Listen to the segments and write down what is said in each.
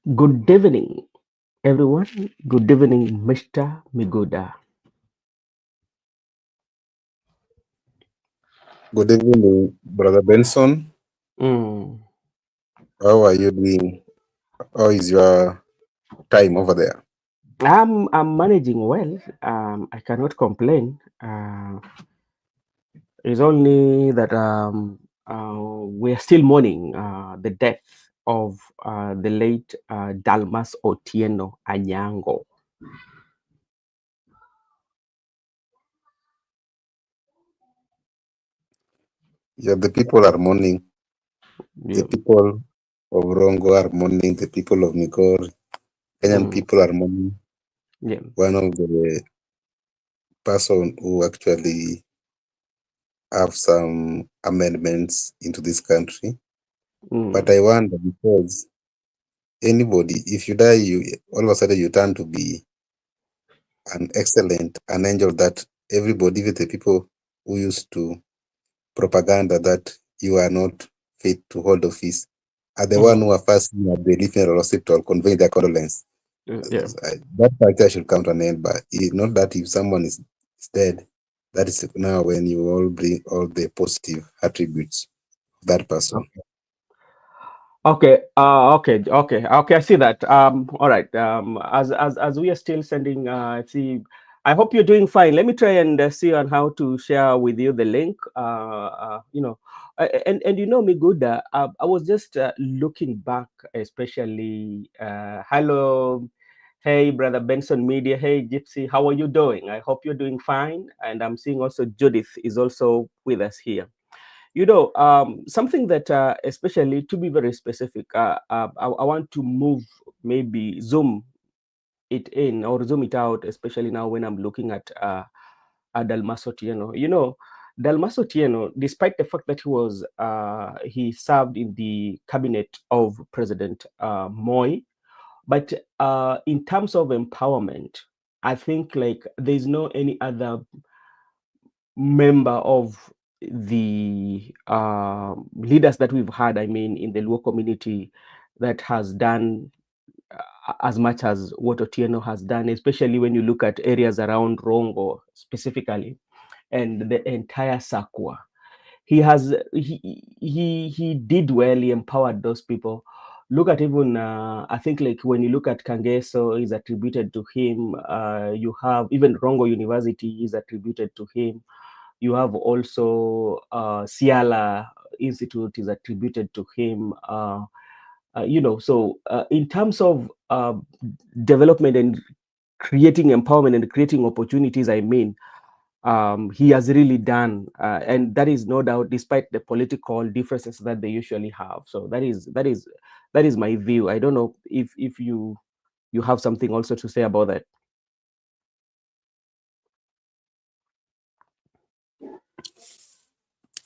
Good evening, everyone. Good evening, Mr. Miguda. Good evening, Brother Benson. Mm. How are you doing? How is your time over there? I'm managing well. I cannot complain. It's only that we're still mourning the death of the late Dalmas Otieno Anyango. Yeah, the people are mourning. The Yeah. people of Rongo are mourning. The people of Migori, Kenyan Mm. people are mourning. Yeah. One of the person who actually have some amendments into this country. But Mm. I wonder because anybody, if you die, you all of a sudden you turn to be an excellent, an angel that everybody, even the people who used to propaganda that you are not fit to hold office are the one Mhm. who are first at the funeral hospital conveying their condolence. Yeah. That factor should come to an end, but not that if someone is dead, that is now when you all bring all the positive attributes of that person. Okay. I see that. All right. As we are still sending, see, I hope you're doing fine. Let me try and see on how to share with you the link. And you know me good. I was just looking back, especially. Hello, hey, brother Benson Media. Hey, Gypsy, how are you doing? I hope you're doing fine. And I'm seeing also Judith is also with us here. Something that, especially to be very specific, I want to move, maybe zoom it in or zoom it out, especially now when I'm looking at Dalmaso Tieno. Dalmaso Tieno, despite the fact that he served in the cabinet of President Moy, but in terms of empowerment, I think like there's no any other member of the leaders that we've had, I mean, in the Luo community that has done as much as what Otieno has done, especially when you look at areas around Rongo specifically and the entire Sakwa. He did well, he empowered those people. Look at even I think like when you look at Kangeso is attributed to him. You have even Rongo University is attributed to him. You have also Siala Institute is attributed to him. So in terms of development and creating empowerment and creating opportunities, I mean, he has really done, and that is no doubt, despite the political differences that they usually have. So that is my view. I don't know if you have something also to say about that.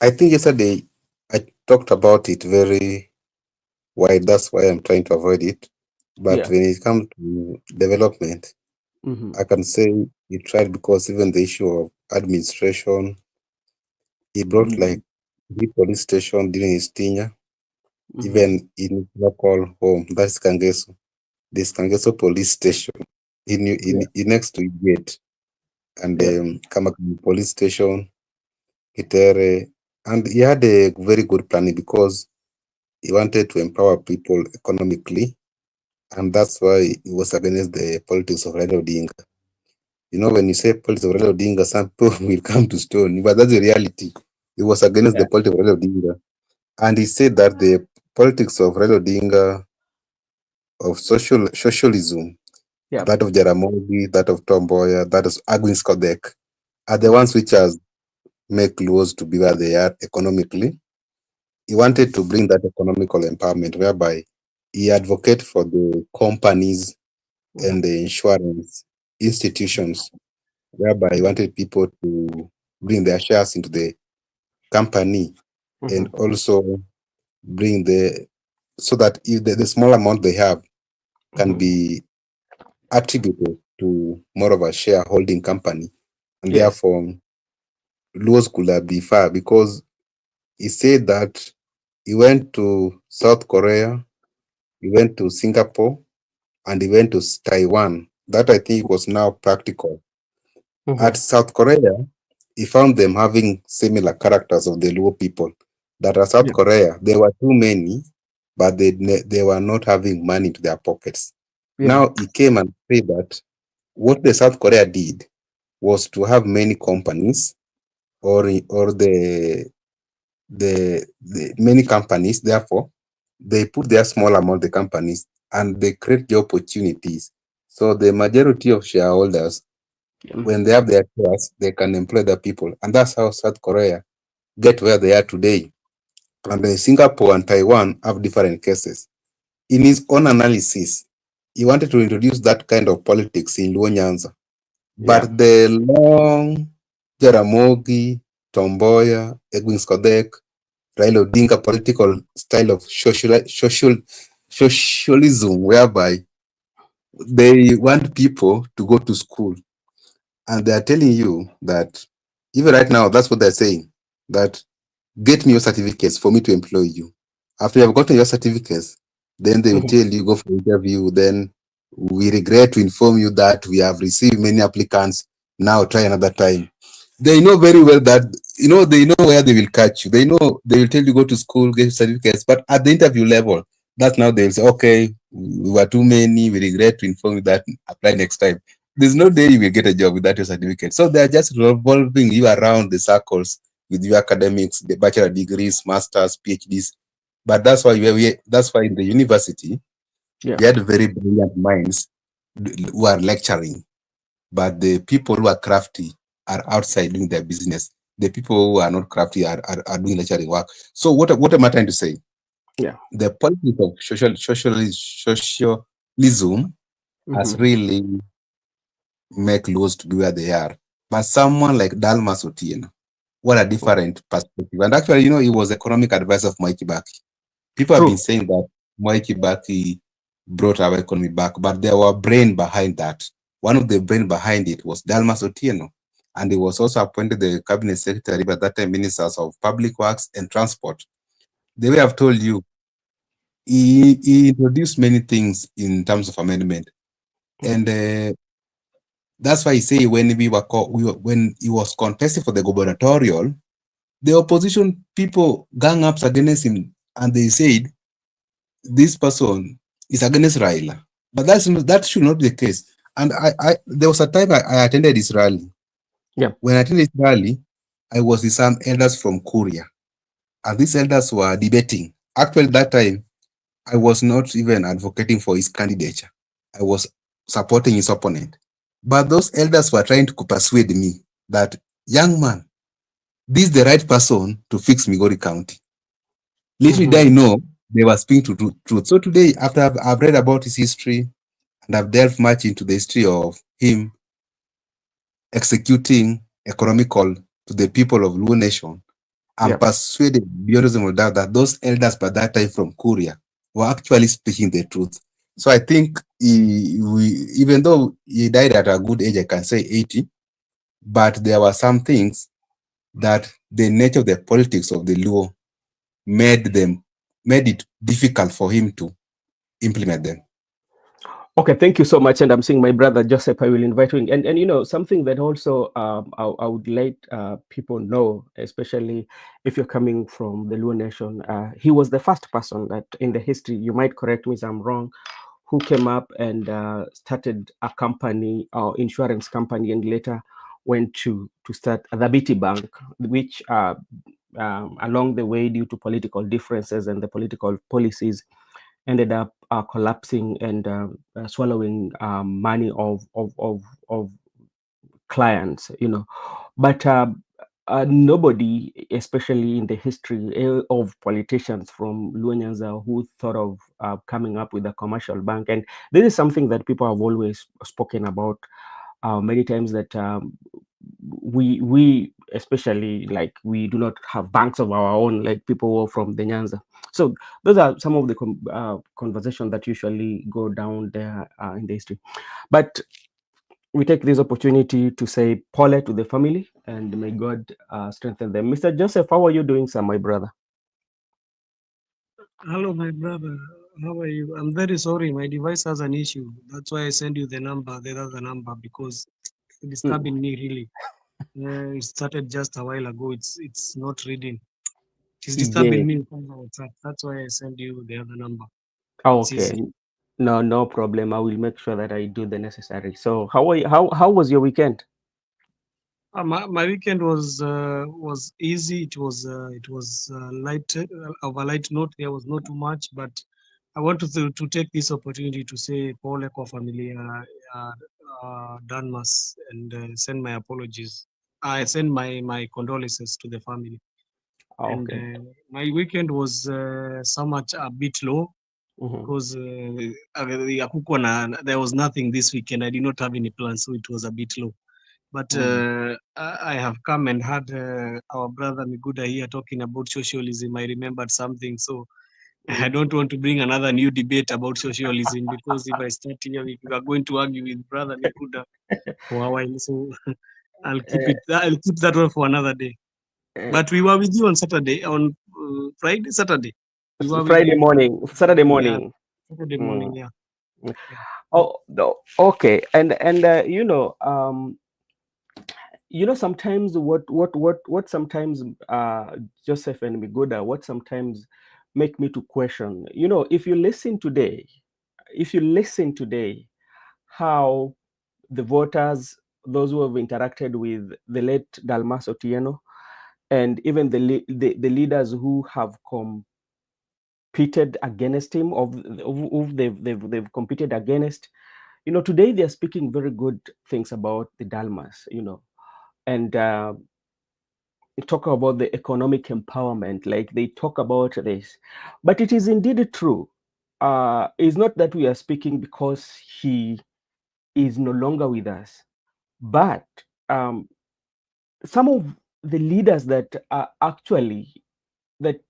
I think yesterday I talked about it very wide. That's why I'm trying to avoid it. But Yeah. when it comes to development, Hmm. I can say he tried because even the issue of administration, he brought like the police station during his tenure, Hmm. even in his local home. That's Kangeso. This Kangeso police station Yeah. in next to it gate and Yeah. Kamakani police station, Kitere, and he had a very good planning because he wanted to empower people economically, and that's why he was against the politics of Raila Odinga. You know, when you say politics of Raila Odinga, some people will come to stone you, but that's the reality. He was against Yeah. the politics of Raila Odinga. And he said that the politics of Raila Odinga, of socialism, Yeah. that of Jaramogi, that of Tomboya, that of Agwin Skodek, are the Hmm. ones which has make laws to be where they are economically. He wanted to bring that economical empowerment whereby he advocate for the companies Hmm. and the insurance institutions, whereby he wanted people to bring their shares into the company and Hmm. also bring so that if the small amount they have can Hmm. be attributed to more of a shareholding company, and Yes. therefore laws could be fair because he said that he went to South Korea, he went to Singapore, and he went to Taiwan. That I think was now practical. At Mhm. South Korea, he found them having similar characters of the Luo people. That at South Yeah. Korea, there were too many, but they were not having money into their pockets. Yeah. Now he came and said that what the South Korea did was to have many companies or the many companies, therefore, they put their small amount the companies and they create the opportunities. So the majority of shareholders, Yeah. when they have their shares, they can employ the people. And that's how South Korea get where they are today. And Singapore and Taiwan have different cases. In his own analysis, he wanted to introduce that kind of politics in Luo Nyanza. Yeah. But the long Jaramogi, Tomboya, Edwin Skodek, Raila Odinga political style of socialism, whereby they want people to go to school, and they are telling you that even right now, that's what they're saying, that get me your certificates for me to employ you. After you have gotten your certificates, then they will Mhm. tell you go for interview. Then we regret to inform you that we have received many applicants. Now try another time. They know very well that they know where they will catch you. They know they will tell you go to school, get certificates, but at the interview level, that's now they will say, okay, we were too many. We regret to inform you that apply next time. There's no day you will get a job without your certificate. So they are just revolving you around the circles with your academics, the bachelor degrees, masters, PhDs. But that's why in the university Yeah. we had very brilliant minds who are lecturing, but the people who are crafty are outside doing their business. The people who are not crafty are doing lecturing work. So what am I trying to say? Yeah. The politics of socialism has Mhm. really make laws to be where they are. But someone like Dalmas Otieno, what a Mhm. different perspective. And actually, he was economic advisor of Mwai Kibaki. People have been True. saying that Mwai Kibaki brought our economy back, but there were brain behind that. One of the brain behind it was Dalmas Otieno, and he was also appointed the cabinet secretary by that time ministers of public works and transport. The way I've told you, he introduced many things in terms of amendment, Mhm. and that's why I say when when he was contesting for the gubernatorial, the opposition people gang ups against him, and they said this person is against Raila. But that should not be the case. And I there was a time I attended his rally. Yeah. When I attended his rally, I was with some elders from Korea, and these elders were debating. Actually, that time I was not even advocating for his candidature. I was supporting his opponent. But those elders were trying to persuade me that, young man, this is the right person to fix Migori County. Little did I Mhm. know they were speaking to truth. So today, after I've read about his history and I've delved much into the history of him executing economical to the people of Luo Nation, I'm Yeah. persuaded beyond reasonable doubt that those elders by that time from Korea were actually speaking the truth. So I think even though he died at a good age, I can say 80, but there were some things that the nature of the politics of the Luo made it difficult for him to implement them. Okay, thank you so much. And I'm seeing my brother Joseph. I will invite you in. And something that also I would let people know, especially if you're coming from the Luo Nation, he was the first person that in the history, you might correct me if I'm wrong, who came up and started a company or insurance company, and later went to start the BT Bank, which along the way, due to political differences and the political policies, ended up collapsing and swallowing money of clients, But nobody, especially in the history of politicians from Luanyanza, who thought of coming up with a commercial bank. And this is something that people have always spoken about many times, that we especially, like, we do not have banks of our own, like people from the Nyanza. So those are some of the conversations that usually go down there in the history. But we take this opportunity to say pole to the family, and may God strengthen them. Mr. Joseph, how are you doing, sir, my brother? Hello, my brother. How are you? I'm very sorry. My device has an issue. That's why I send you the number, the other number, because it's Mm, disturbing me really. It started just a while ago. It's not reading. It's yeah. disturbing me on WhatsApp. That's why I send you the other number. It's Okay. easier. No, no problem. I will make sure that I do the necessary. So, how are you, how was your weekend? My weekend was easy. It was light of a light note. There was not too much, but I want to take this opportunity to say pole kwa familia uh, Danmas and send my apologies. I send my condolences to the family. And Okay. my weekend was somewhat a bit low Hmm. because there was nothing this weekend. I did not have any plans, so it was a bit low. But Mm. I have come and had our brother Miguda here talking about socialism. I remembered something, so I Mm. don't want to bring another new debate about socialism because if I start here, we are going to argue with brother Miguda for a while. So I'll keep Uh, it. I'll keep that one for another day. uh, But we were with you on Saturday, on Friday, Saturday. We were with Friday you. morning, Saturday Yeah, morning. Saturday morning. Mm. Yeah, yeah, Oh, no. Okay. And sometimes what sometimes Joseph and Migoda, what sometimes make me to question, if you listen today, how the voters, those who have interacted with the late Dalmas Otieno, and even the leaders who have competed against him, of who they've competed against, today they're speaking very good things about the Dalmas, and talk about the economic empowerment, like they talk about this. But it is indeed true. It's not that we are speaking because he is no longer with us, but um, some of the leaders that are actually that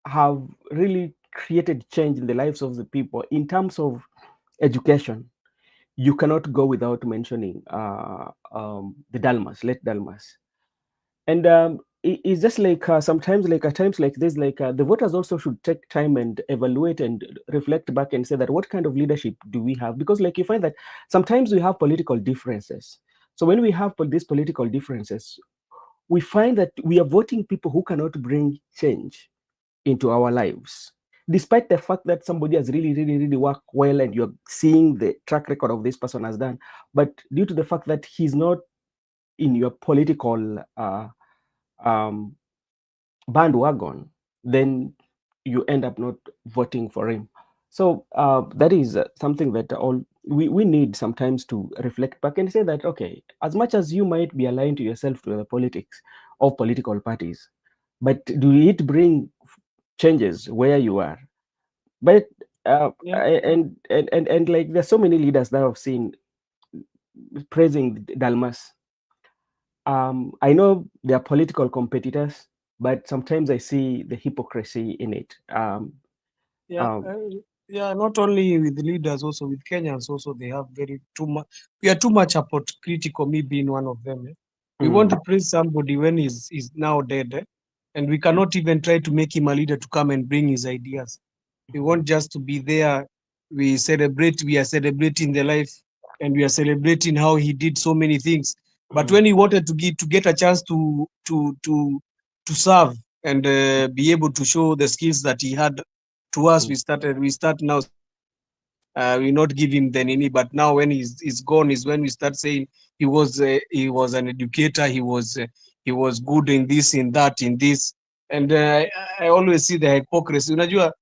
have really created change in the lives of the people in terms of education, you cannot go without mentioning the Dalmas, late Dalmas. And it's just like sometimes, like at times like this, like the voters also should take time and evaluate and reflect back and say that what kind of leadership do we have? Because like you find that sometimes we have political differences. So when we have these political differences, we find that we are voting people who cannot bring change into our lives, despite the fact that somebody has really, really, really worked well and you're seeing the track record of this person has done. But due to the fact that he's not in your political um, bandwagon, then you end up not voting for him. So that is something that all we need sometimes to reflect back and say that, okay, as much as you might be aligned to yourself to the politics of political parties, but do it bring changes where you are? But yeah, and like there's so many leaders that I've seen praising Dalmas. I know they are political competitors, but sometimes I see the hypocrisy in it. yeah. Um, Yeah, not only with the leaders, also with Kenyans, also they have very too much. We are too much hypocritical. Me being one of them. We want mm, to praise somebody when he's now dead, and we cannot even try to make him a leader to come and bring his ideas. We want just to be there. We celebrate. We are celebrating the life, and we are celebrating how he did so many things. But mm, when he wanted to get a chance to serve and be able to show the skills that he had to us, mm, we start now saying we not give him the nini. But now when he's gone is when we start saying he was an educator. He was good in this, in that, in this. And I always see the hypocrisy. Unajua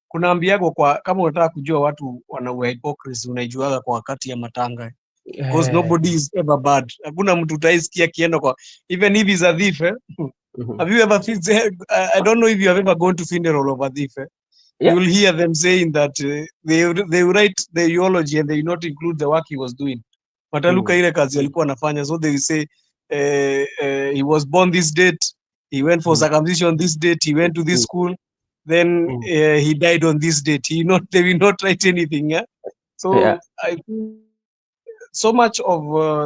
kunaambiagwa kama unataka kujua watu wana hypocrisy unaijuaga kwa wakati ya matanga, because eh, nobody is ever bad. Hakuna mtu utaisikia akienda kwa, even if he's a thief. mhm. Have you ever I don't know if you have ever gone to funeral of a thief. You Yeah. will hear them saying that they write the eulogy and they not include the work he was doing. Wataluka Mm, ile kazi alikuwa anafanya, so they will say he was born this date, he went for mm, circumcision this date, he went to this mm, school, then mm. he died on this date. They will not write anything. Yeah? Yeah. So I think so much of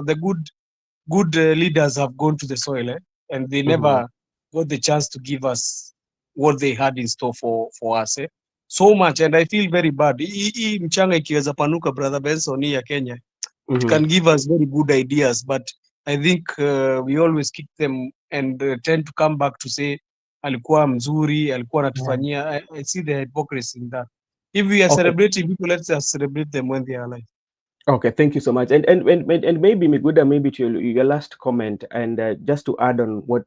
the good leaders have gone to the soil, and they Mhm. never got the chance to give us what they had in store for us. so much, and I feel very bad. Hii mchanga ikiweza panuka, brother Benson, hii ya Kenya, it Mm-hmm. can give us very good ideas, but I think we always kick them and tend to come back to say alikuwa mzuri, alikuwa Yeah. anatufanyia. I see the hypocrisy in that. If we are Okay. celebrating people, let's just celebrate them when they are alive. Okay, thank you so much. And maybe Miguda, maybe to your last comment, and just to add on what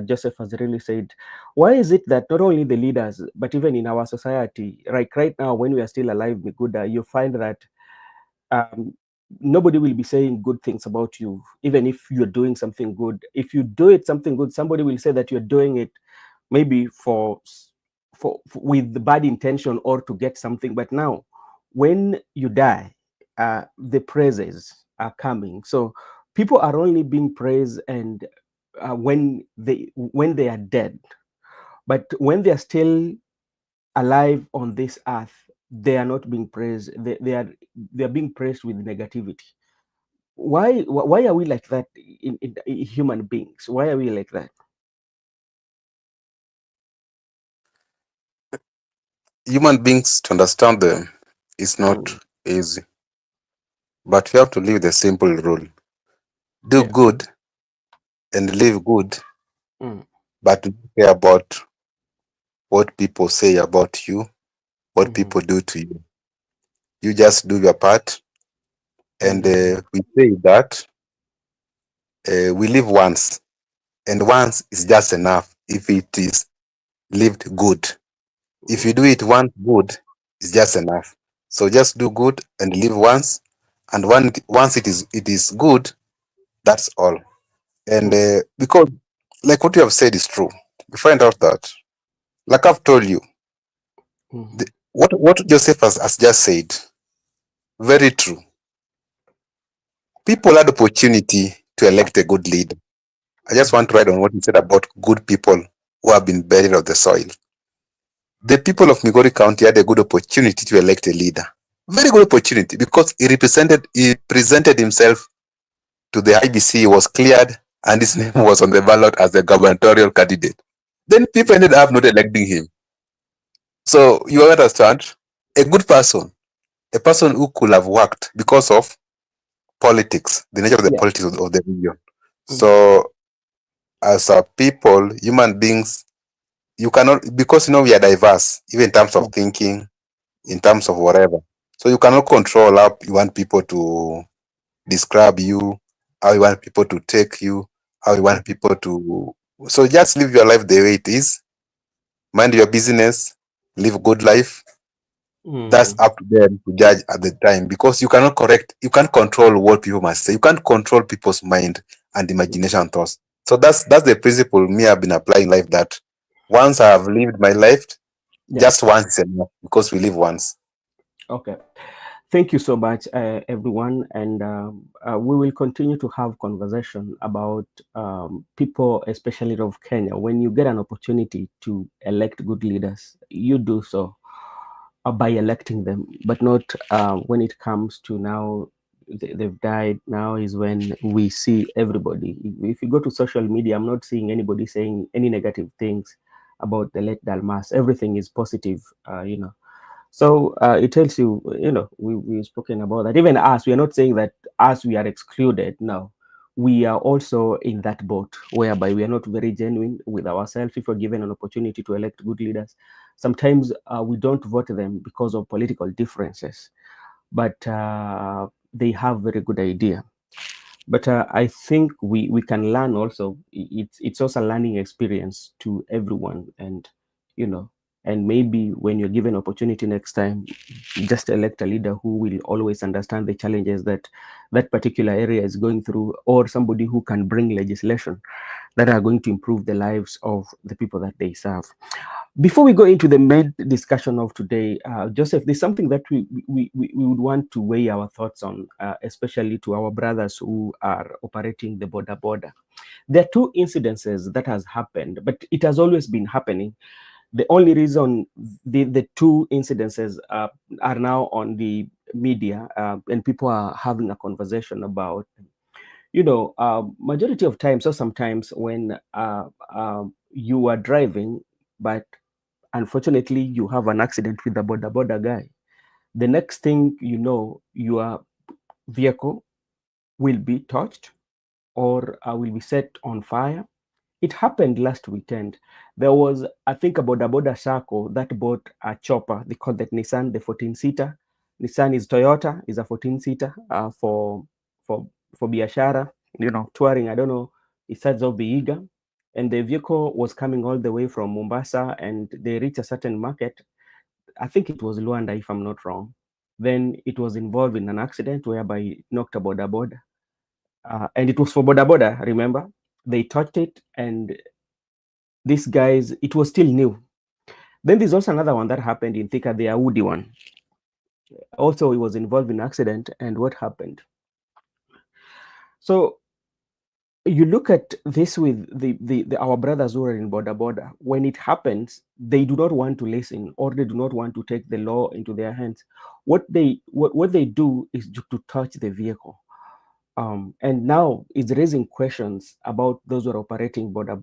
Joseph has really said, why is it that not only the leaders, but even in our society, right now, when we are still alive, Miguda, you find that um, nobody will be saying good things about you, even if you're doing something good. If you do it something good, somebody will say that you're doing it maybe for with the bad intention or to get something. But now, when you die, the praises are coming. So people are only being praised and when they are dead. But when they are still alive on this earth, they are not being praised. They are being praised with negativity. Why are we like that in human beings? Why are we like that? Human beings, to understand them is not Mm, easy, but we have to live the simple rule: do yeah. good and live good, Mm, but don't care about what people say about you, what mhm, people do to you. You just do your part, and mm, we say that we live once, and once is just enough if it is lived good. If you do mm, it once good, it's just enough. So just do good and live once, and once it is good, that's all. And mm, because, like what you have said is true, we find out that, like I've told you, mhm. what Joseph has just said, very true. People had opportunity to elect a good leader. I just want to write on what he said about good people who have been buried of the soil. The people of Migori County had a good opportunity to elect a leader. Very good opportunity because he presented himself to the IBC, was cleared, and his name was on the ballot as a gubernatorial candidate. Then people ended up not electing him. So you understand, a good person, a person who could have worked because of politics, the nature of the Yeah. politics of the region. Mhm, So as a people, human beings, you cannot, because we are diverse, even in terms of yeah. thinking, in terms of whatever. So you cannot control how you want people to describe you, how you want people to take you, how you want Mhm, people to. So just live your life the way it is. Mind your business. Live good life. That's mm, up to them to judge at the time, because you can't control what people must say. You can't control people's mind and imagination and thoughts. So that's the principle me I've been applying life, that once I have lived my life, yeah. just once is enough, because we live once. Okay. Thank you so much, everyone, and we will continue to have conversation about people, especially of Kenya. When you get an opportunity to elect good leaders, you do so by electing them, but not when it comes to now they've died. Now is when we see everybody. If you go to social media, I'm not seeing anybody saying any negative things about the late Dalmas. Everything is positive, so it tells you, we've spoken about that. Even us, we are not saying that us, we are excluded. No, we are also in that boat whereby we are not very genuine with ourselves. If we're given an opportunity to elect good leaders, sometimes we don't vote them because of political differences, but they have very good idea. But I think we can learn also. It's also a learning experience to everyone, and you know and maybe when you're given opportunity next time, just elect a leader who will always understand the challenges that that particular area is going through, or somebody who can bring legislation that are going to improve the lives of the people that they serve. Before we go into the main discussion of today, Joseph, there's something that we would want to weigh our thoughts on, especially to our brothers who are operating the border. There are two incidences that has happened, but it has always been happening. The only reason the two incidences are now on the media, and people are having a conversation about, majority of times or sometimes when you are driving, but unfortunately you have an accident with the border guy. The next thing you know, your vehicle will be touched or will be set on fire. It happened last weekend. There was, I think, a border circle that bought a chopper. They call that Nissan, the 14-seater. Nissan is Toyota, is a 14-seater for for biashara, touring. I don't know, it starts off Vihiga. And the vehicle was coming all the way from Mombasa, and they reached a certain market. I think it was Luanda, if I'm not wrong. Then it was involved in an accident whereby it knocked a border. And it was for border, remember? They touched it, and these guys, it was still new. Then there's also another one that happened in Thika, the Audi one. Also, it was involved in accident, and what happened? So you look at this with our brothers who are in border. When it happens, they do not want to listen, or they do not want to take the law into their hands. What they do is to touch the vehicle. And now it's raising questions about those who are operating border.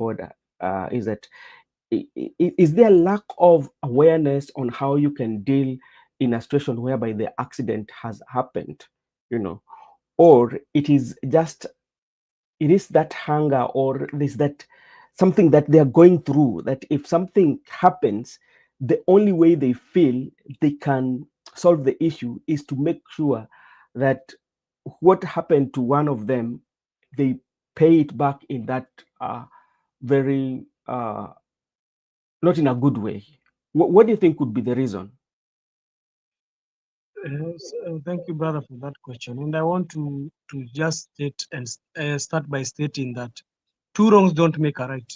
Is that is there lack of awareness on how you can deal in a situation whereby the accident has happened, you know, or it is that hunger, or is that something that they are going through, that if something happens, the only way they feel they can solve the issue is to make sure that what happened to one of them, they pay it back in that very not in a good way. What do you think could be the reason? Thank you, brother, for that question. And I want to just state and start by stating that two wrongs don't make a right.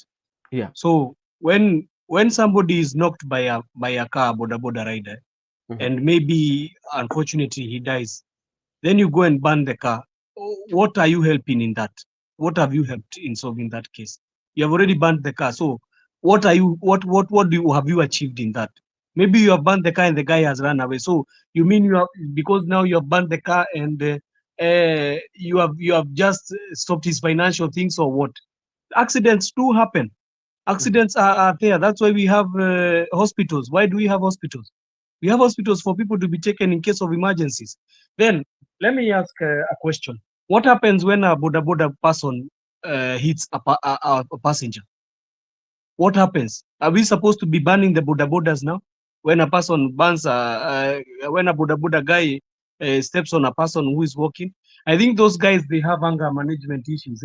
Yeah. So when somebody is knocked by a car, boda rider, Mhm. and maybe unfortunately he dies, then you go and burn the car. What are you helping in that? What have you helped in solving that case? You have already burned the car. So what do you have you achieved in that? Maybe you have burned the car and the guy has run away. So you mean you have, because now you have burned the car and you have just stopped his financial things, or what? Accidents do happen. Mhm. Accidents are there. That's why we have hospitals. Why do we have hospitals? We have hospitals for people to be taken in case of emergencies. Then let me ask a question. What happens when a boda person hits a passenger? What happens? Are we supposed to be banning the bodas now? When a person bans, when a boda guy steps on a person who is walking, I think those guys, they have anger management issues.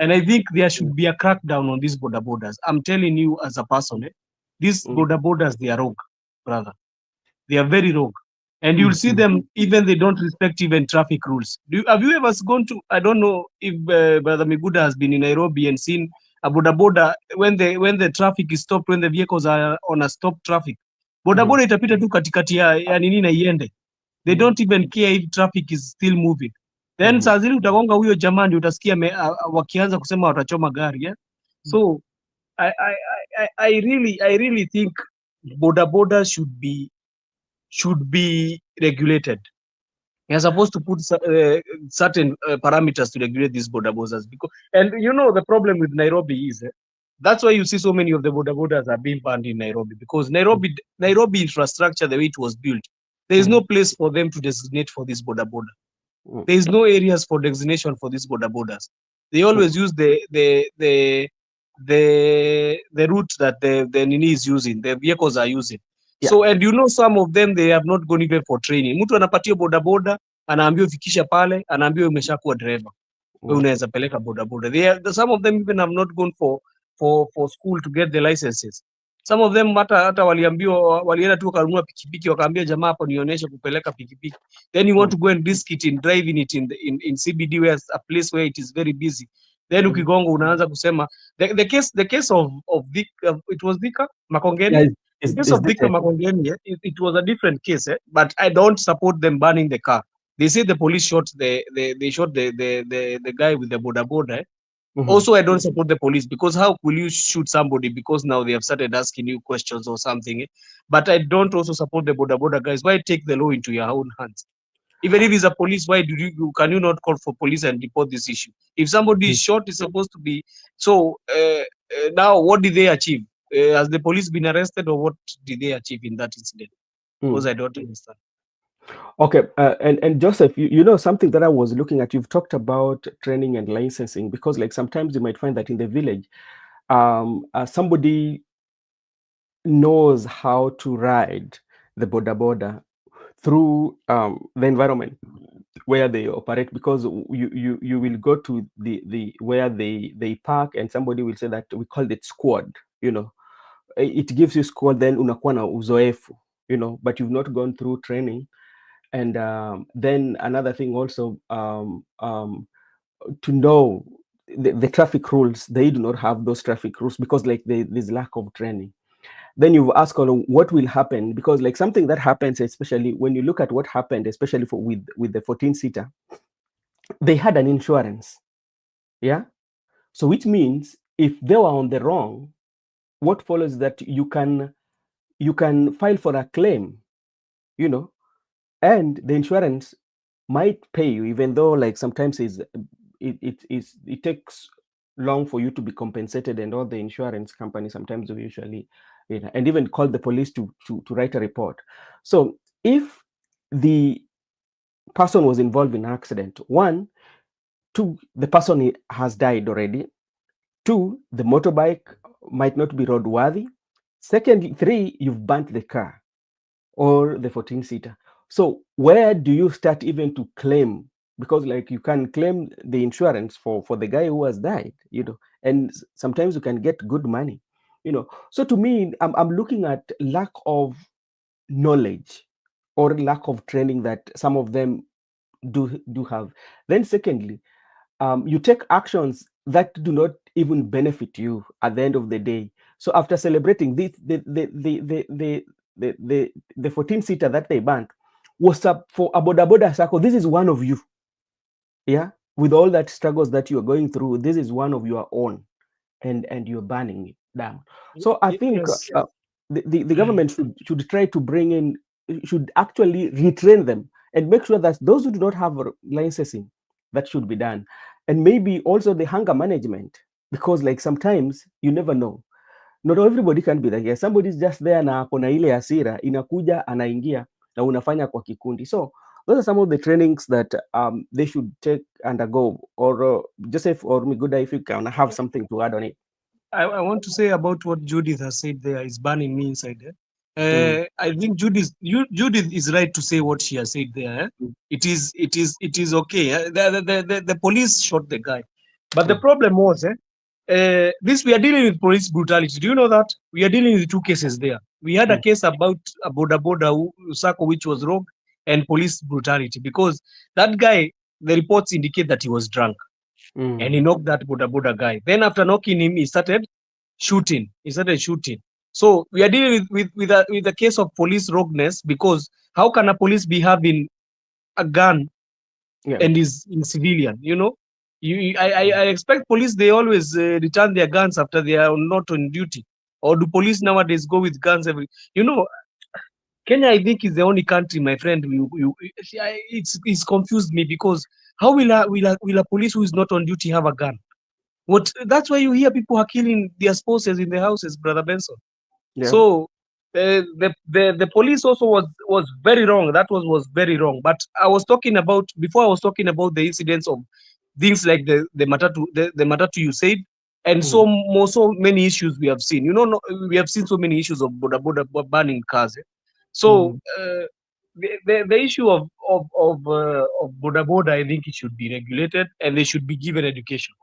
And I think there should be a crackdown on these bodas. I'm telling you as a person, these Mhm. bodas, they are rogue, brother. They are very rogue. And you'll see Mhm. them, even they don't respect even traffic rules. Have you ever gone to, I don't know if Brother Miguda has been in Nairobi and seen a boda when the traffic is stopped, when the vehicles are on a stop traffic. Mhm. Boda itapita tu katikati ya nini na iende. They Mhm. don't even care if traffic is still moving. Then Mhm. saa zile utagonga huyo jamani, utasikia wakianza kusema watachoma gari. So I really think boda should be regulated. You're supposed to put certain parameters to regulate these bodas, because, and the problem with Nairobi is that's why you see so many of the bodas are being banned in Nairobi, because Nairobi infrastructure, the way it was built, there is no Mhm. place for them to designate for this boda. Mhm. There is no areas for designation for these bodas. They always use the route that the nini is using, the vehicles are using. Yeah. So, and some of them, they have not gone even for training. Mtu anapatia bodaboda, anaambiwa fikisha pale, anaambiwa umeshakuwa driver, wewe Mhm. unaweza peleka bodaboda. Some of them even have not gone for school to get the licenses. Some of them hata walienda tu wakanunua pikipiki, wakaambia jamaa hapo nionyeshe kupeleka pikipiki. Then you want Mhm. to go and risk it in driving it in CBD, where a place where it is very busy. Then Mhm. ukigonga unaanza kusema the case of it was Thika Yeah, Makongeni. The case it's of Thika detailed. Makongeni, it was a different case, but I don't support them banning the car. They say the police shot they shot the guy with the boda. Mhm. Also, I don't support the police, because how will you shoot somebody because now they have started asking you questions or something? But I don't also support the boda guys. Why take the law into your own hands? Even if it's a police, why can you not call for police and report this issue? If somebody is shot, it's supposed to be so. Now, what did they achieve? has the police been arrested, or what did they achieve in that incident? Because Mm. I don't understand. Okay, and Joseph, you know something that I was looking at. You've talked about training and licensing because, like, sometimes you might find that in the village, somebody knows how to ride the border through the environment where they operate, because you will go to the where they park, and somebody will say that we call it squad. You know, it gives you squad, then unakuwa na uzoefu. You know, but you've not gone through training. And then another thing also, to know the traffic rules. They do not have those traffic rules because, like, there's lack of training. Then you ask what will happen, because, like, something that happens, especially when you look at what happened, especially with the 14-seater, they had an insurance. Yeah. So which means if they were on the wrong, what follows that you can file for a claim, you know, and the insurance might pay you, even though, like, sometimes it takes long for you to be compensated, and all the insurance companies sometimes will usually, and even call the police to write a report. So if the person was involved in an accident, one, two, the person has died already. Two, the motorbike might not be roadworthy. Secondly, three, you've burnt the car or the 14-seater. So where do you start even to claim? Because, like, you can claim the insurance for the guy who has died, and sometimes you can get good money, So to me, I'm looking at lack of knowledge or lack of training that some of them do have. Then secondly, you take actions that do not even benefit you at the end of the day. So after celebrating this, the 14-seater that they banned was up for a boda circle. This is one of you, yeah. With all that struggles that you are going through, this is one of your own, and you're banning it down. So I think Yes. the government should try to bring in, should actually retrain them and make sure that those who do not have licensing, that should be done. And maybe also the hunger management, because, like, sometimes you never know, not everybody can be there. Somebody's just there na ako na ile hasira inakuja, anaingia na unafanya kwa kikundi. So those are some of the trainings that they should take, undergo. Or Joseph or Miguda, if you can have something to add on it. I want to say about what Judith has said there is burning me inside. Mm, I think Judith is right to say what she has said there. mm, It is okay. The police shot the guy, but the mm, problem was this, we are dealing with police brutality. Do you know that we are dealing with two cases there? We had a mm, case about a boda Sako, which was rogue, and police brutality, because that guy, the reports indicate that he was drunk and he mm. knocked that boda guy. Then after knocking him, he started shooting. He started shooting. So we are dealing with a case of police rogueness, because how can a police be having a gun Yeah. and is in civilian? I expect police, they always return their guns after they are not on duty. Or do police nowadays go with guns every? Kenya, I think, is the only country, my friend. It's confused me, because how will a police who is not on duty have a gun? What? That's why you hear people are killing their spouses in the houses, brother Benson. Yeah. So the police also was very wrong. That was very wrong. But I was talking about the incidents of things like the matatu you said, and Mm, so many issues we have seen. We have seen so many issues of boda burning cars. So mm. the issue of boda, I think it should be regulated, and they should be given education,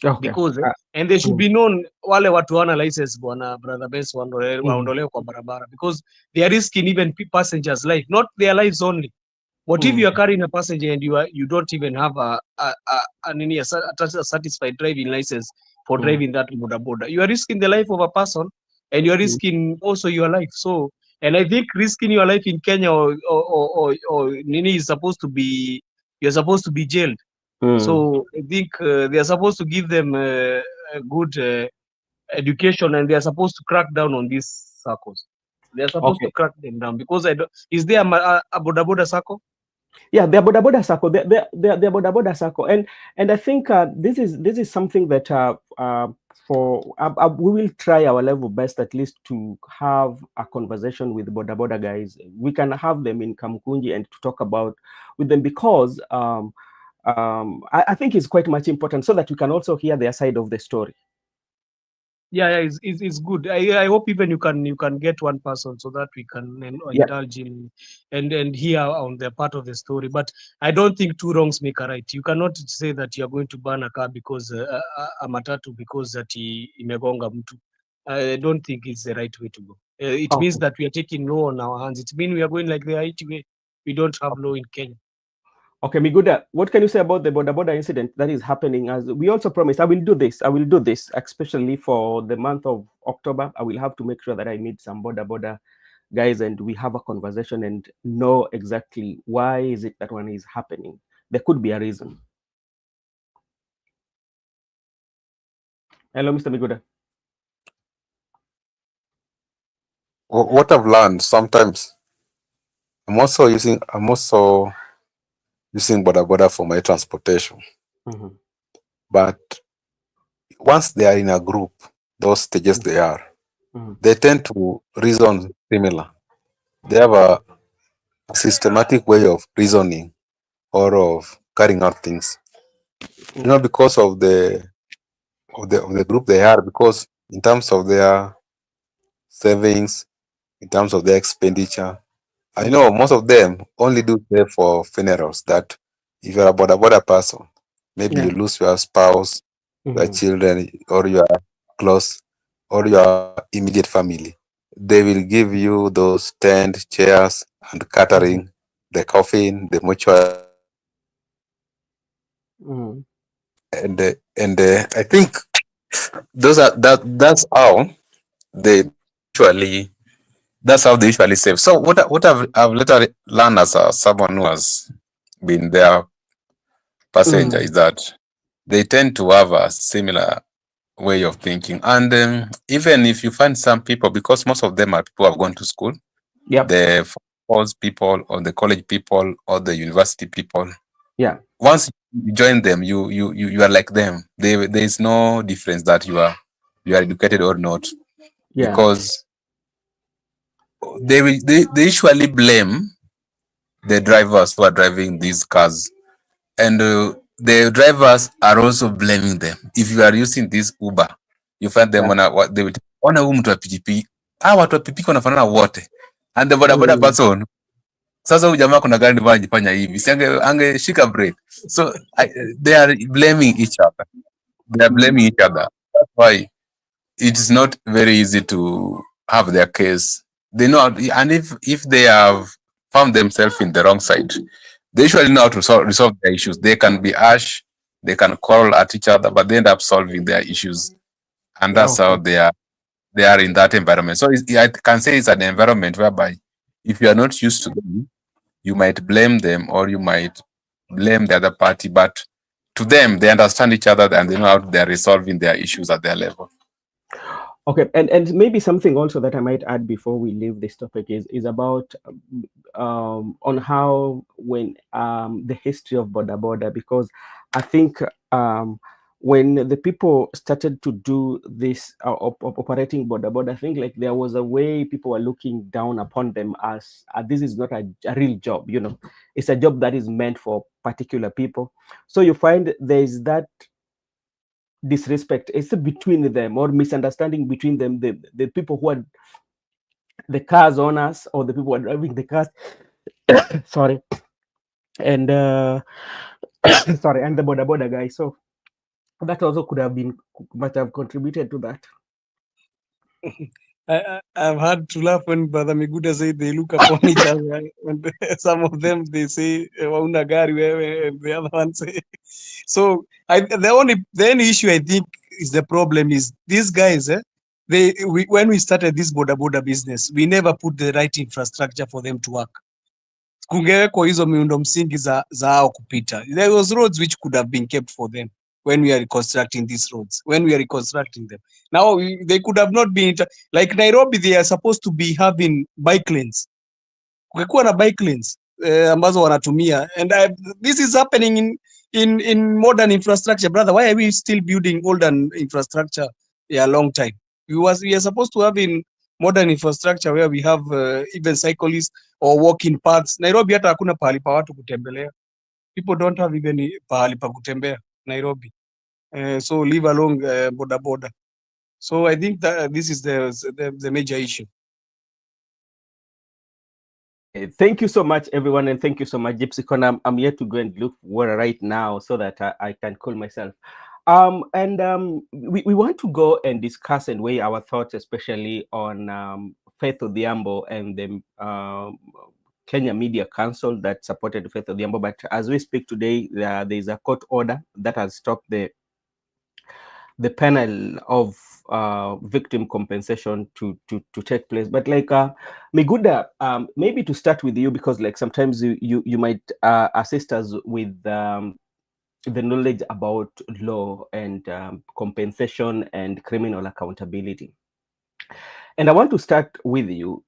Okay. because and they should Mm, be known, wale watu wana license, bwana brother Best, mm, waondolewe kwa barabara, because they are risking even passengers life, not their lives only. What if mm, you are carrying a passenger and you don't even have a satisfied driving license for mm, driving that boda? You are risking the life of a person, and you are mm, risking also your life. So, and I think risking your life in Kenya or Nini is supposed to be, you're supposed to be jailed. mm. So I think they are supposed to give them a good education, and they are supposed to crack down on these circles. They are supposed to Okay. crack them down, because I don't. Is there a boda circle? Yeah, they're boda boda circle. They're boda boda circle, and I think this is something that we will try our level best at least to have a conversation with boda boda guys. We can have them in Kamkunji and to talk about with them because I think it's quite much important so that we can also hear their side of the story. Yeah, it's good. I hope even you can get one person so that we can Yeah. indulge in and hear on their part of the story. But I don't think two wrongs make a right. You cannot say that you are going to burn a car because a matatu because that imegonga mtu. I don't think it's the right way to go. It means Okay. that we are taking law on our hands. It means we are going like the Haiti way. We don't have law in Kenya. Okay, Miguda, what can you say about the border border incident that is happening? As we also promised, I will do this. I will do this, especially for the month of October. I will have to make sure that I meet some border border guys and we have a conversation and know exactly why is it that one is happening. There could be a reason. Hello, Mr. Miguda. What I've learned sometimes, I'm also using Boda Boda for my transportation. Mm-hmm. But once they are in a group, those stages Mm-hmm. they tend to reason similar. They have a systematic way of reasoning or of carrying out things. Because of the group they are, because in terms of their savings, in terms of their expenditure, I Mm-hmm. know most of them only do pay for funerals. That if you're a border person, maybe Yeah. you lose your spouse, your Mm-hmm. children, or your close, or your immediate family, they will give you those tent, chairs, and Mm-hmm. catering, the coffin, the mortuary, Mm-hmm. and I think that's how they usually that's how they usually save. So what I've later learned as someone who has been their passenger Mm-hmm. is that they tend to have a similar way of thinking. And even if you find some people, because most of them are people who have gone to school, Yep. the course people or the college people or the university people, Yeah. once you join them, you are like them. There is no difference that you are educated or not, Yeah. because they usually blame the drivers who are driving these cars, and the drivers are also blaming them. If you are using this Uber, you find them Yeah. on what they will ona huyu mtu wa pikipiki, watu wa pikipiki wanafanana wote, and the bodaboda Mm-hmm. person, sasa huyu jamaa kuna gari mbaya anajifanya hivi, si angeshika break. So they are blaming each other, they are blaming each other. That's why it's not very easy to have their case. They know, and if they have found themselves in the wrong side, they usually know how to resolve their issues. They can be harsh, they can quarrel at each other, but they end up solving their issues, and that's how Okay. they are in that environment. So I can say it's an environment whereby if you are not used to them, you might blame them or you might blame the other party, but to them they understand each other and they know how they're resolving their issues at their level. Okay, and maybe something also that I might add before we leave this topic is about on how when the history of border border, because I think when the people started to do this operating border border, I think like there was a way people were looking down upon them as this is not a real job, it's a job that is meant for particular people. So you find there's that disrespect, it's between them or misunderstanding between them, the people who are the cars owners or the people who are driving the cars. Sorry. And sorry, and the border border guy. So that also could have been might have contributed to that. I've had to laugh when Brother Miguda say they look upon each other, and some of them they say "Wauna gari wewe," and the other one say. So the only issue I think is the problem is these guys. When we started this border business, we never put the right infrastructure for them to work. Kungewekwa hizo miundo msingi za hao kupita. There was roads which could have been kept for them when we are reconstructing these roads, when we are reconstructing them. Now they could have not been like Nairobi. They are supposed to be having bike lanes. Kungekuwa na bike lanes, ambazo wanatumia, and this is happening in modern infrastructure. Brother, why are we still building older infrastructure a long time? We are supposed to have in modern infrastructure where we have even cyclists or walking paths. Nairobi hata hakuna pahali pa watu kutembelea. People don't have even pahali pa kutembea Nairobi. So leave alone boda boda. So I think that this is the major issue. Okay, thank you so much, everyone, and thank you so much, Gypsy Con. I'm here to go and look water right now so that I can cool myself. We want to go and discuss and weigh our thoughts, especially on Faith Odhiambo and the Kenya Media Council that supported Faith Odhiambo. But as we speak today, there is a court order that has stopped the panel of victim compensation to take place. But like Miguda, maybe to start with you, because like sometimes you might assist us with the knowledge about law and compensation and criminal accountability. And I want to start with you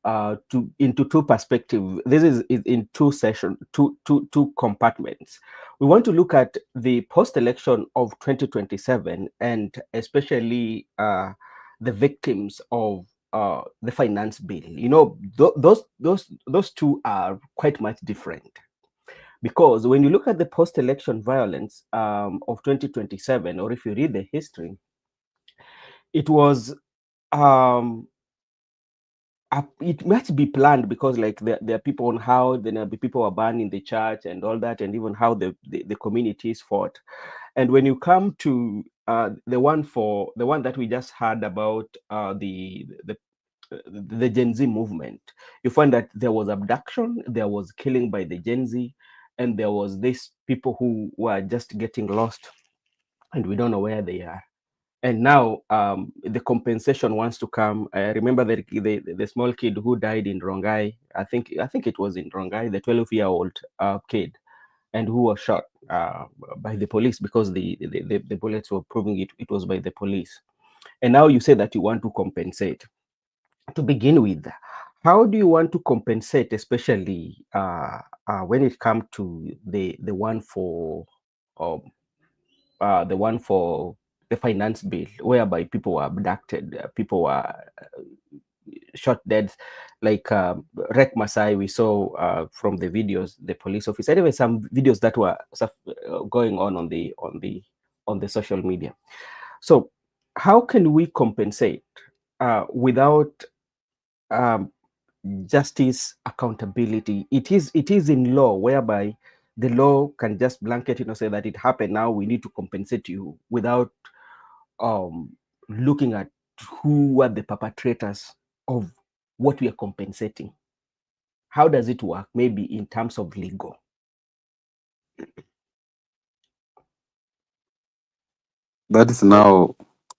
into two perspectives. This is in two sessions, two compartments. We want to look at the post-election of 2027 and especially the victims of the finance bill. You know, those two are quite much different. Because when you look at the post-election violence of 2027, or if you read the history, it was it must be planned, because like there are people on how there be people are burning the church and all that, and even how the communities fought. And when you come to the one that we just heard about, the Gen Z movement, you find that there was abduction, there was killing by the Gen Z, and there was these people who were just getting lost, and we don't know where they are. And now the compensation wants to come. I remember the small kid who died in Rongai. I think it was in Rongai, the 12-year-old kid, and who was shot by the police, because the bullets were proving it was by the police. And now you say that you want to compensate. To begin with, how do you want to compensate, especially when it comes to the one for um, the finance bill, whereby people were abducted, people were shot dead, like Rek Masai, we saw from the videos, the police officer. Anyway, some videos that were going on the social media. So, how can we compensate without justice, accountability? It is in law, whereby the law can just blanket, say that it happened, now we need to compensate you, without looking at who were the perpetrators of what we are compensating. How does it work, maybe in terms of legal? That is now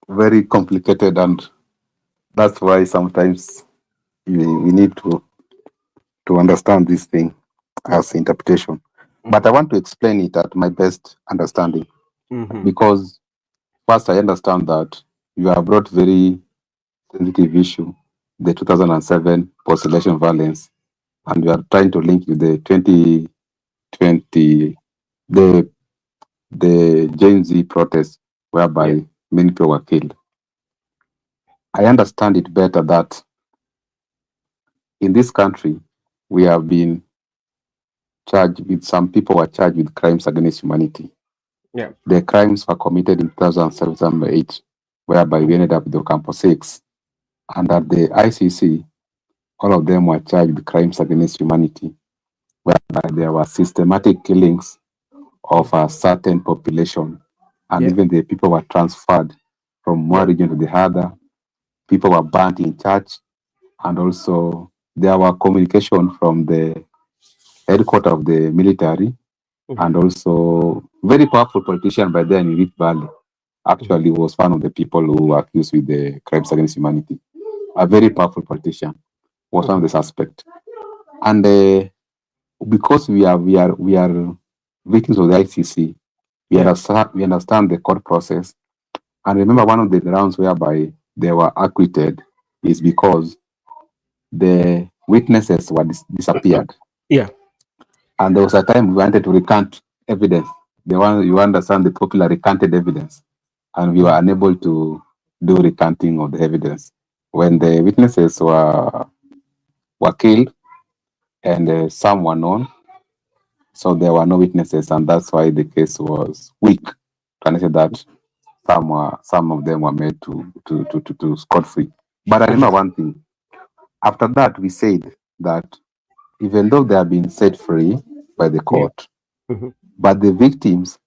very complicated, and that's why sometimes we need to understand this thing as interpretation. But I want to explain it at my best understanding, because first I understand that you have brought very sensitive issue, the 2007 post-election violence, and we are trying to link with the 2020, the Gen Z protest, whereby many people were killed. I understand it better that in this country, we have been charged with, some people were charged with crimes against humanity. Yeah. The crimes were committed in 2007-2008, whereby we ended up with Ocampo 6. And at the ICC, all of them were charged with crimes against humanity, whereby there were systematic killings of a certain population, and even the people were transferred from one region to the other. People were burnt in church, and also there were communication from the headquarters of the military, and also very powerful politician by then in Rift Valley actually was one of the people who were accused with the crimes against humanity. A very powerful politician was one of the suspects. And because we are victims of the ICC, we understand the court process. And remember, one of the grounds whereby they were acquitted is because the witnesses were disappeared. Yeah. And there was a time we wanted to recant evidence. The one you understand the popular recanted evidence, and we were unable to do recanting of the evidence when the witnesses were killed and some were known, so there were no witnesses, and that's why the case was weak. Can I say that some of them were made to scot free? But I remember one thing. After that, we said that even though they have been set free by the Yeah. court, but the victims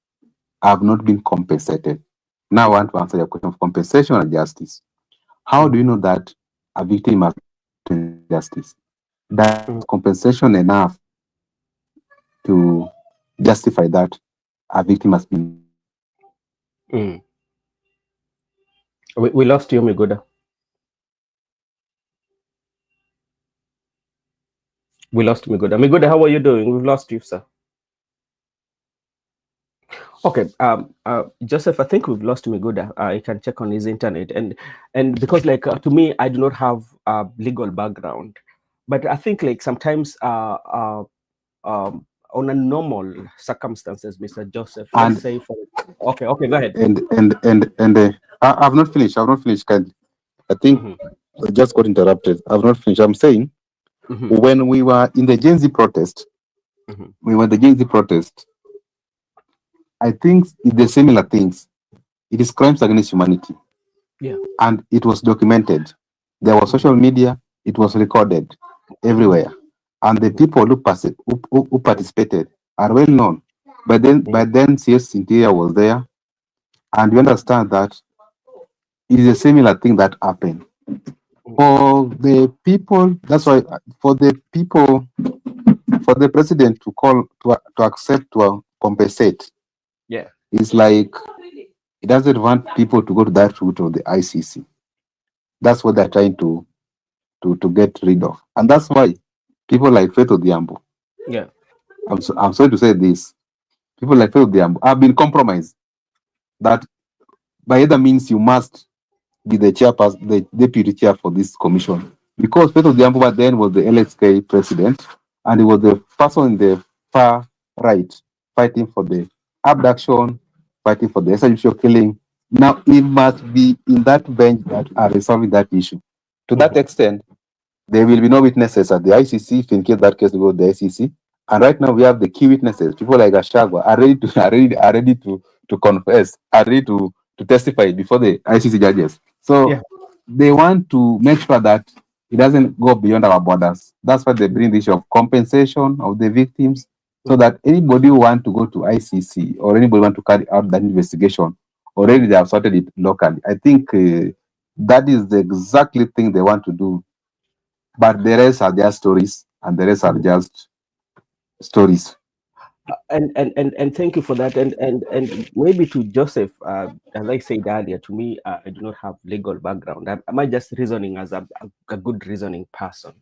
have not been compensated. Now I want to answer your question of compensation and justice. How do you know that a victim has gotten justice? That compensation enough to justify that a victim has been Mm. We lost you, Miguda. We lost Miguda. Miguda, how are you doing? We've lost you, sir. Okay, Joseph, I think we've lost Miguda. I can check on his internet, and because like to me, I do not have a legal background, but I think like sometimes on a normal circumstances, Mr. Joseph, let's and say for okay, go ahead. I've not finished. I've not finished. Kindly. I think Hmm. I just got interrupted. I've not finished. I'm saying Hmm. when we were in the Gen Z protest, Hmm. we were the Gen Z protest. I think the similar things. It is crimes against humanity, Yeah. and it was documented. There was social media. It was recorded everywhere, and the people who participated are well known. Yeah. But then, CS Interior was there, and you understand that it is a similar thing that happened for the people. That's why for the people, for the president to call to accept to compensate, Yeah. it's like he doesn't want people to go to that route of the ICC. That's what they're trying to get rid of, and that's why people like Faith Odhiambo. Yeah. I'm sorry to say this. People like Faith Odhiambo have been compromised. That by other means you must be the chairperson, the deputy chair for this commission. Because Peter Diambuba then was the LSK president, and he was the person in the far right fighting for the abduction, fighting for the extrajudicial killing. Now he must be in that bench that are resolving that issue. To that extent, there will be no witnesses at the ICC if in case that case go to the ICC. And right now we have the key witnesses. People like Gachagua are ready to are ready to confess, are ready to testify before the ICC judges. So Yeah. they want to make sure that it doesn't go beyond our borders. That's why they bring the issue of compensation of the victims, so that anybody who want to go to ICC or anybody want to carry out that investigation, already they have sorted it locally. I think that is the exactly thing they want to do, but the rest are just stories, and the rest are just stories. And thank you for that, and maybe to Joseph, as I said earlier, to me, I do not have legal background. Am I just reasoning as a good reasoning person?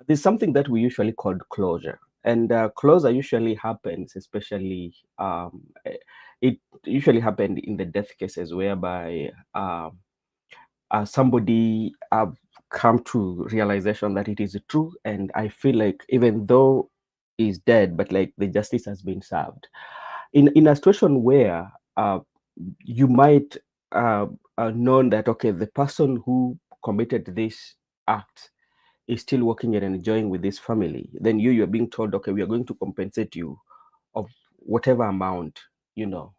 There's something that we usually called closure, and closure usually happens, especially it usually happened in the death cases whereby somebody come to realization that it is true, and I feel like even though he's dead, but like the justice has been served. In a situation where you might known that okay, the person who committed this act is still working and enjoying with this family, then you're being told, okay, we are going to compensate you of whatever amount, you know.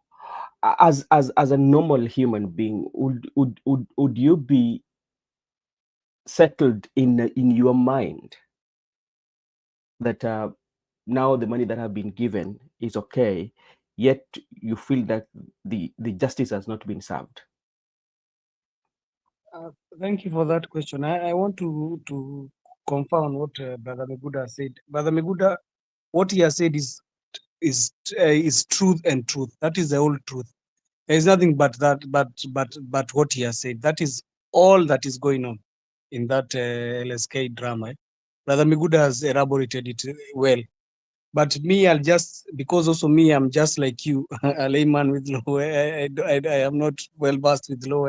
As a normal human being, would you be settled in your mind that now the money that have been given is okay, yet you feel that the justice has not been served? Thank you for that question. I want to confirm what Brother Meguda said. Brother Meguda, what he has said is truth and truth. That is the whole truth. There is nothing but that, but what he has said. That is all that is going on in that LSK drama. Brother Meguda has elaborated it well. But me, I'll just, because also me, I'm just like you, a layman with law. I am not well versed with law.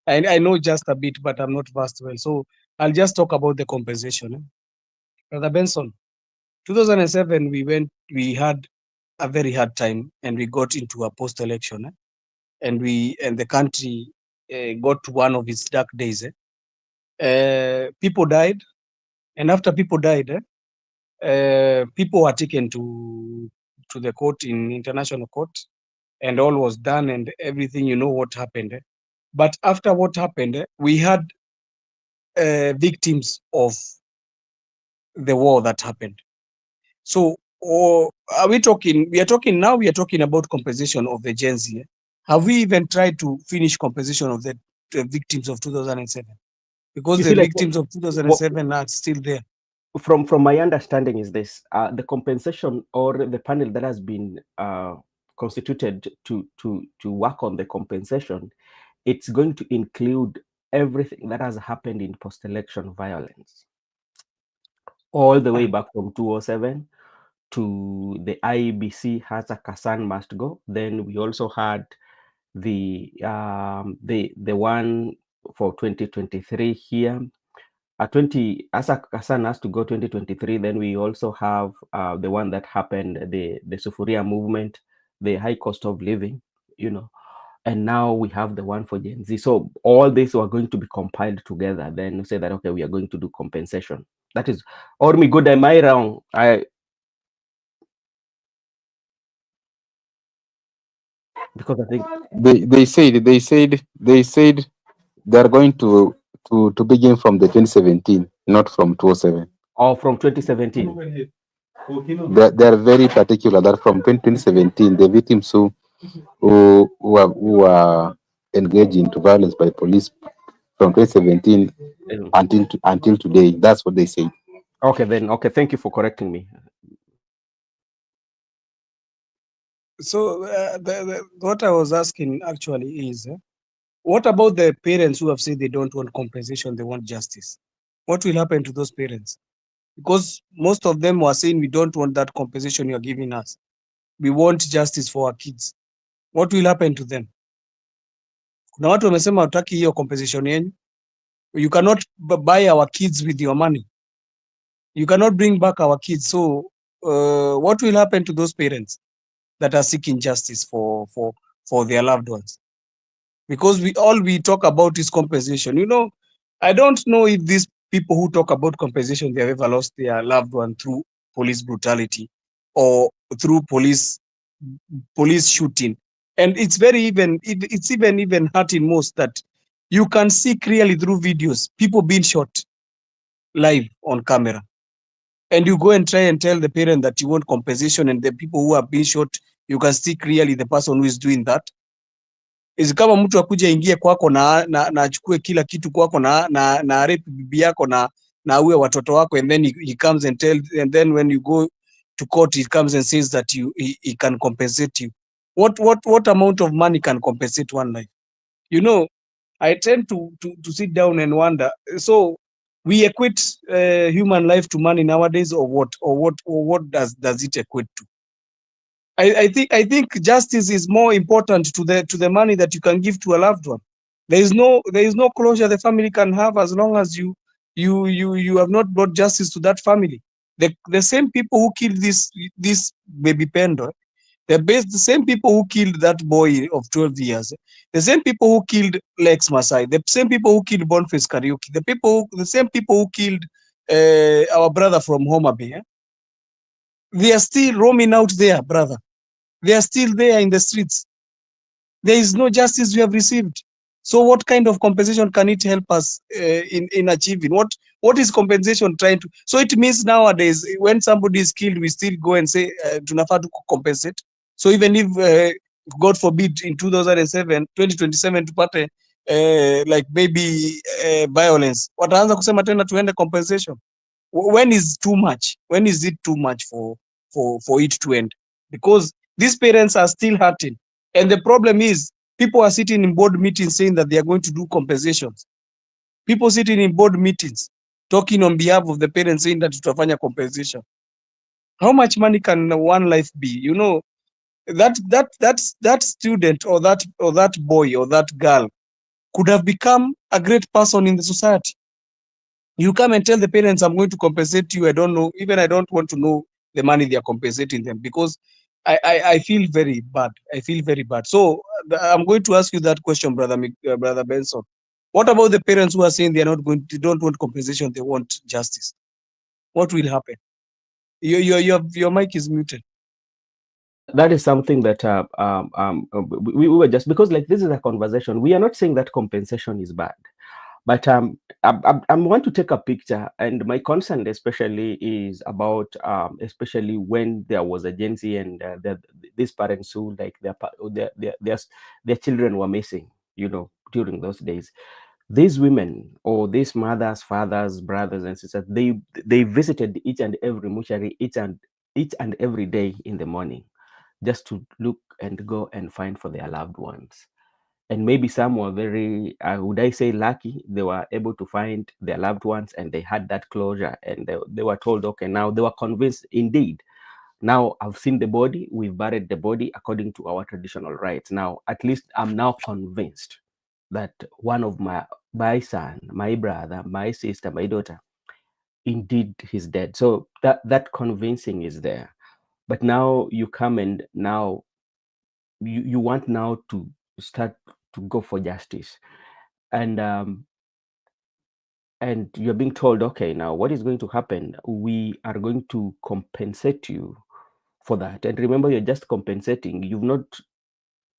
I know just a bit, but I'm not versed well. So I'll just talk about the compensation. Brother Benson, 2007 we had a very hard time, and we got into a post election, and the country got to one of its dark days. People died, and after people died, people were taken to the court, in international court, and all was done and everything. You know what happened. But after what happened, we had victims of the war that happened. So, or are we talking? We are talking now. We are talking about compensation of the Gen Z. Have we even tried to finish compensation of the victims of 2007? Because You the see, like victims of 2007 are still there. from my understanding is this: the compensation or the panel that has been constituted to work on the compensation, it's going to include everything that has happened in post-election violence, all the way Ah, back from 2007 to the IEBC has a Kasan must go. Then we also had the one for 2023 here. 20 Asa Kasan has to go 2023. Then we also have the one that happened, the Sufuria movement, the high cost of living, you know. And now we have the one for Gen Z. So all these are going to be compiled together. Then say that okay, we are going to do compensation. That is, or me good, am I wrong? Because I think They said they are going to begin from the 2017, not from 2007. or from 2017. They are very particular that from 2017, the victims who are engaged into violence by police from 2017 Mm. until today. That's what they say. Okay, then okay, thank you for correcting me. so what I was asking actually is, what about the parents who have said they don't want compensation, they want justice? What will happen to those parents? Because most of them were saying we don't want that compensation you're giving us. We want justice for our kids. What will happen to them? Kuna watu wamesema wataki hiyo compensation yenyu. You cannot buy our kids with your money. You cannot bring back our kids. So what will happen to those parents that are seeking justice for their loved ones? Because we talk about is compensation. I don't know if these people who talk about compensation, they have ever lost their loved one through police brutality or through police shooting. And it's very it's even hurting most that you can see clearly through videos people being shot live on camera, and you go and try and tell the parent that you want compensation, and the people who are being shot, you can see clearly the person who is doing that is kama mtu akuja ingie kwako na achukue kila kitu kwako na rape bibi yako na uwe watoto wako, and then he comes and and then when you go to court he comes and says that he can compensate you. What amount of money can compensate one life? I tend to sit down and wonder. So we equate human life to money nowadays, or what does it equate to? I think justice is more important to the money that you can give to a loved one. There is no closure the family can have as long as you have not brought justice to that family. The same people who killed this baby Pendo, the same people who killed that boy of 12 years, the same people who killed Lex Masai, the same people who killed Boniface Kariuki, the same people who killed our brother from Homa Bay, they are still roaming out there, brother. They are still there in the streets. There is no justice we have received. So what kind of compensation can it help us in achieving? What is compensation trying to? So it means nowadays when somebody is killed, we still go and say tunafaa tu compensate. So even if God forbid in 2027 tupate like maybe violence, wataanza kusema tena tuende compensation. When is too much? When is it too much for it to end? Because these parents are still hurting, and the problem is people are sitting in board meetings saying that they are going to do compensations. People sitting in board meetings talking on behalf of the parents saying that tutafanya compensation. How much money can one life be? That student or that boy or that girl could have become a great person in the society. You come and tell the parents, I'm going to compensate you. I don't know, even I don't want to know the money they are compensating them, because I feel very bad. I feel very bad. So I'm going to ask you that question, brother Benson. What about the parents who are saying they are not going to, don't want compensation, they want justice? What will happen? Your mic is muted. That is something that we were just, because like this is a conversation. We are not saying that compensation is bad, but I want to take a picture, and my concern especially is about especially when there was agency and these parents who like their children were missing, during those days. These women or these mothers, fathers, brothers, and sisters, they visited each and every mortuary each and every day in the morning, just to look and go and find for their loved ones. And maybe some were very, would I say, lucky. They were able to find their loved ones and they had that closure, and they were told, okay, now they were convinced, indeed, now I've seen the body, we've buried the body according to our traditional rites. Now, at least I'm now convinced that one of my son, my brother, my sister, my daughter, indeed he's dead. So that convincing is there. But now you come and now you want now to start to go for justice, and you're being told, okay, now what is going to happen? We are going to compensate you for that. And remember, you're just compensating. You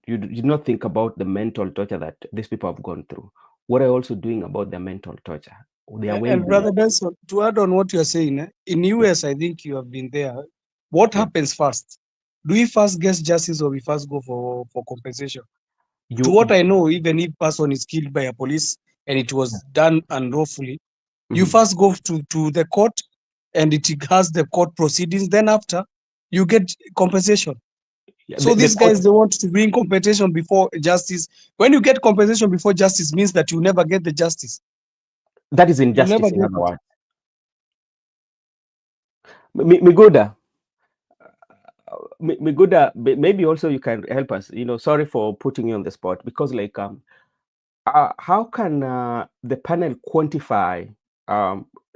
did not think about the mental torture that these people have gone through. What are you also doing about their mental torture, their And well-being? brother Benson, to add on what you are saying, in US, I think you have been there. What Yeah, happens first? Do we first get justice or we first go for compensation? To you. what I know, even if person is killed by a police and it Yeah. was done unlawfully, you Mhm. first go to the court and it has the court proceedings. Then after, you get compensation. Yeah, So the these guys, court. they want to bring compensation before justice. When you get compensation before justice, means that you never get the justice. That is You never injustice, in get other it. words. Miguda, Miguda, maybe also you can help us. Sorry for putting you on the spot, because like how can the panel quantify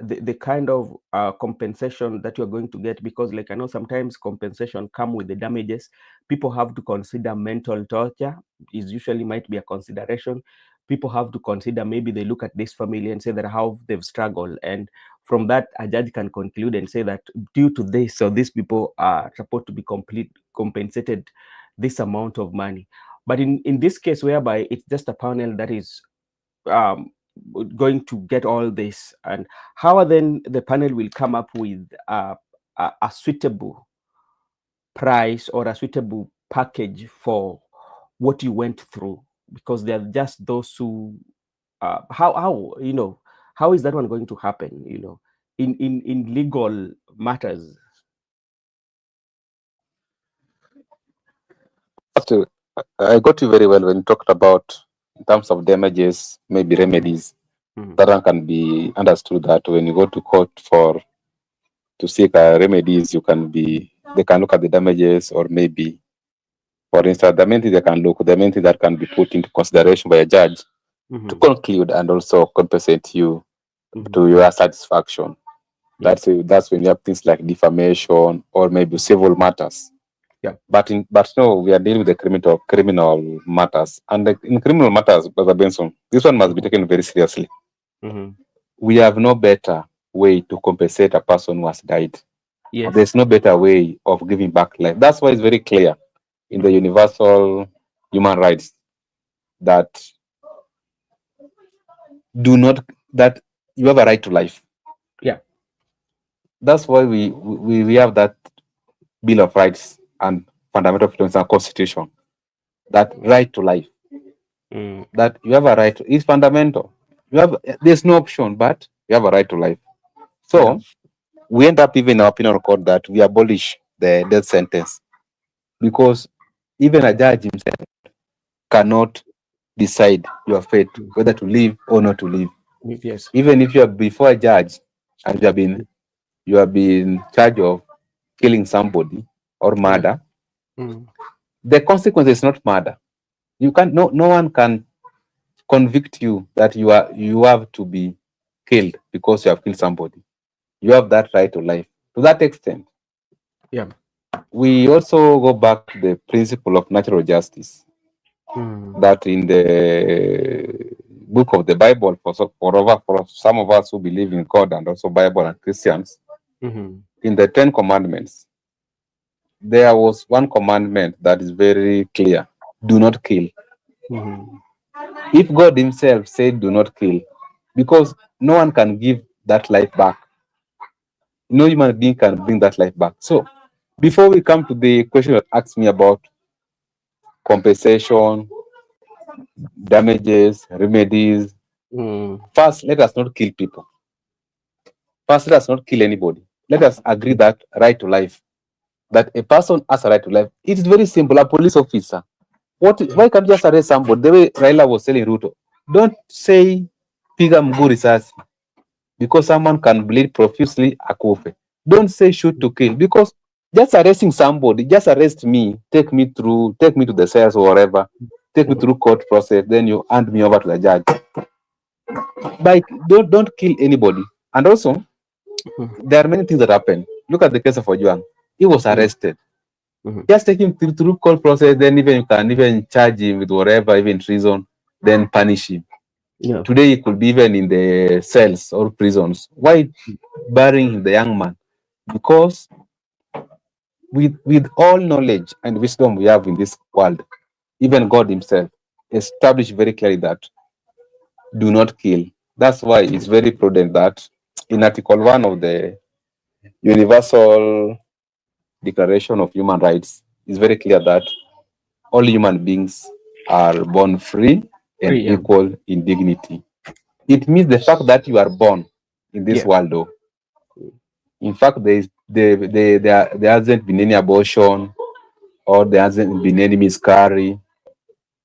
the kind of compensation that you're going to get? Because like I know sometimes compensation come with the damages. People have to consider mental torture is usually might be a consideration. People have to consider, maybe they look at this family and say that how they've struggled, and from that a judge can conclude and say that due to this, so these people are supposed to be compensated this amount of money. But in this case, whereby it's just a panel that is um, going to get all this, and how then the panel will come up with a suitable price or a suitable package for what you went through, because they're just those who how is that one going to happen, in legal matters? So, I got you very well when you talked about in terms of damages, maybe remedies. Mhm. That one can be understood that when you go to court for to seek remedies, they can look at the damages, or maybe, for instance, the main thing that can be put into consideration by a judge to Mhm. conclude and also compensate you Mhm. to your satisfaction. Yeah. That's when you have things like defamation or maybe civil matters. Yeah. But no, we are dealing with the criminal matters, and in criminal matters, Brother Benson, this one must be Mhm. taken very seriously. Mhm. We have no better way to compensate a person who has died. Yes. There's no better way of giving back life. That's why it's very clear in the Mhm. universal human rights that do not that you have a right to life. Yeah. That's why we have that Bill of Rights and fundamental freedoms and Constitution. That right to life, Mm. that you have a right to, is fundamental. There's no option, but you have a right to life. Yeah. So we end up even in our penal code that we abolish the death sentence, because even a judge himself cannot decide your fate, Mm. whether to live or not to live. Yes. Even if you are before a judge and you have been charged of killing somebody or Yeah. murder, Mm. the consequence is not murder. You can't no one can convict you that you have to be killed because you have killed somebody. You have that right to life. To that extent, Yeah. We also go back to the principle of natural justice Mm. that in the book of the Bible, for some of us who believe in God and also Bible and Christians, Mm-hmm. in the Ten Commandments, there was one commandment that is very clear: do not kill. Mm-hmm. If God Himself said, do not kill, because no one can give that life back, no human being can bring that life back. So, before we come to the question that asked me about compensation, damages, remedies, Mm. first, let us not kill people. First, let us not kill anybody. Let us agree that right to life, that a person has a right to life. It is very simple. A police officer, why can't you just arrest somebody? The way Raila was telling Ruto, don't say piga mguu risasi because someone can bleed profusely akufe. Don't say shoot to kill because just arresting somebody, just arrest me, take me to the cells or whatever, take me Mm-hmm. through court process, then you hand me over to the judge. Like don't kill anybody. And also there are many things that happen. Look at the case of Ojuang. He was Mm-hmm. arrested. Mm-hmm. Just take him through court process, then even you can even charge him with whatever, even treason, then punish him. Yeah. Today he could be even in the cells or prisons. Why burying the young man? Because with all knowledge and wisdom we have in this world, even God Himself established very clearly that do not kill. That's why it's very prudent that in Article 1 of the Universal Declaration of Human Rights, it's very clear that all human beings are born free and Free. Yeah. equal in dignity. It means the fact that you are born in this Yeah. world, though. In fact, there hasn't been any abortion, or there hasn't been any miscarriage,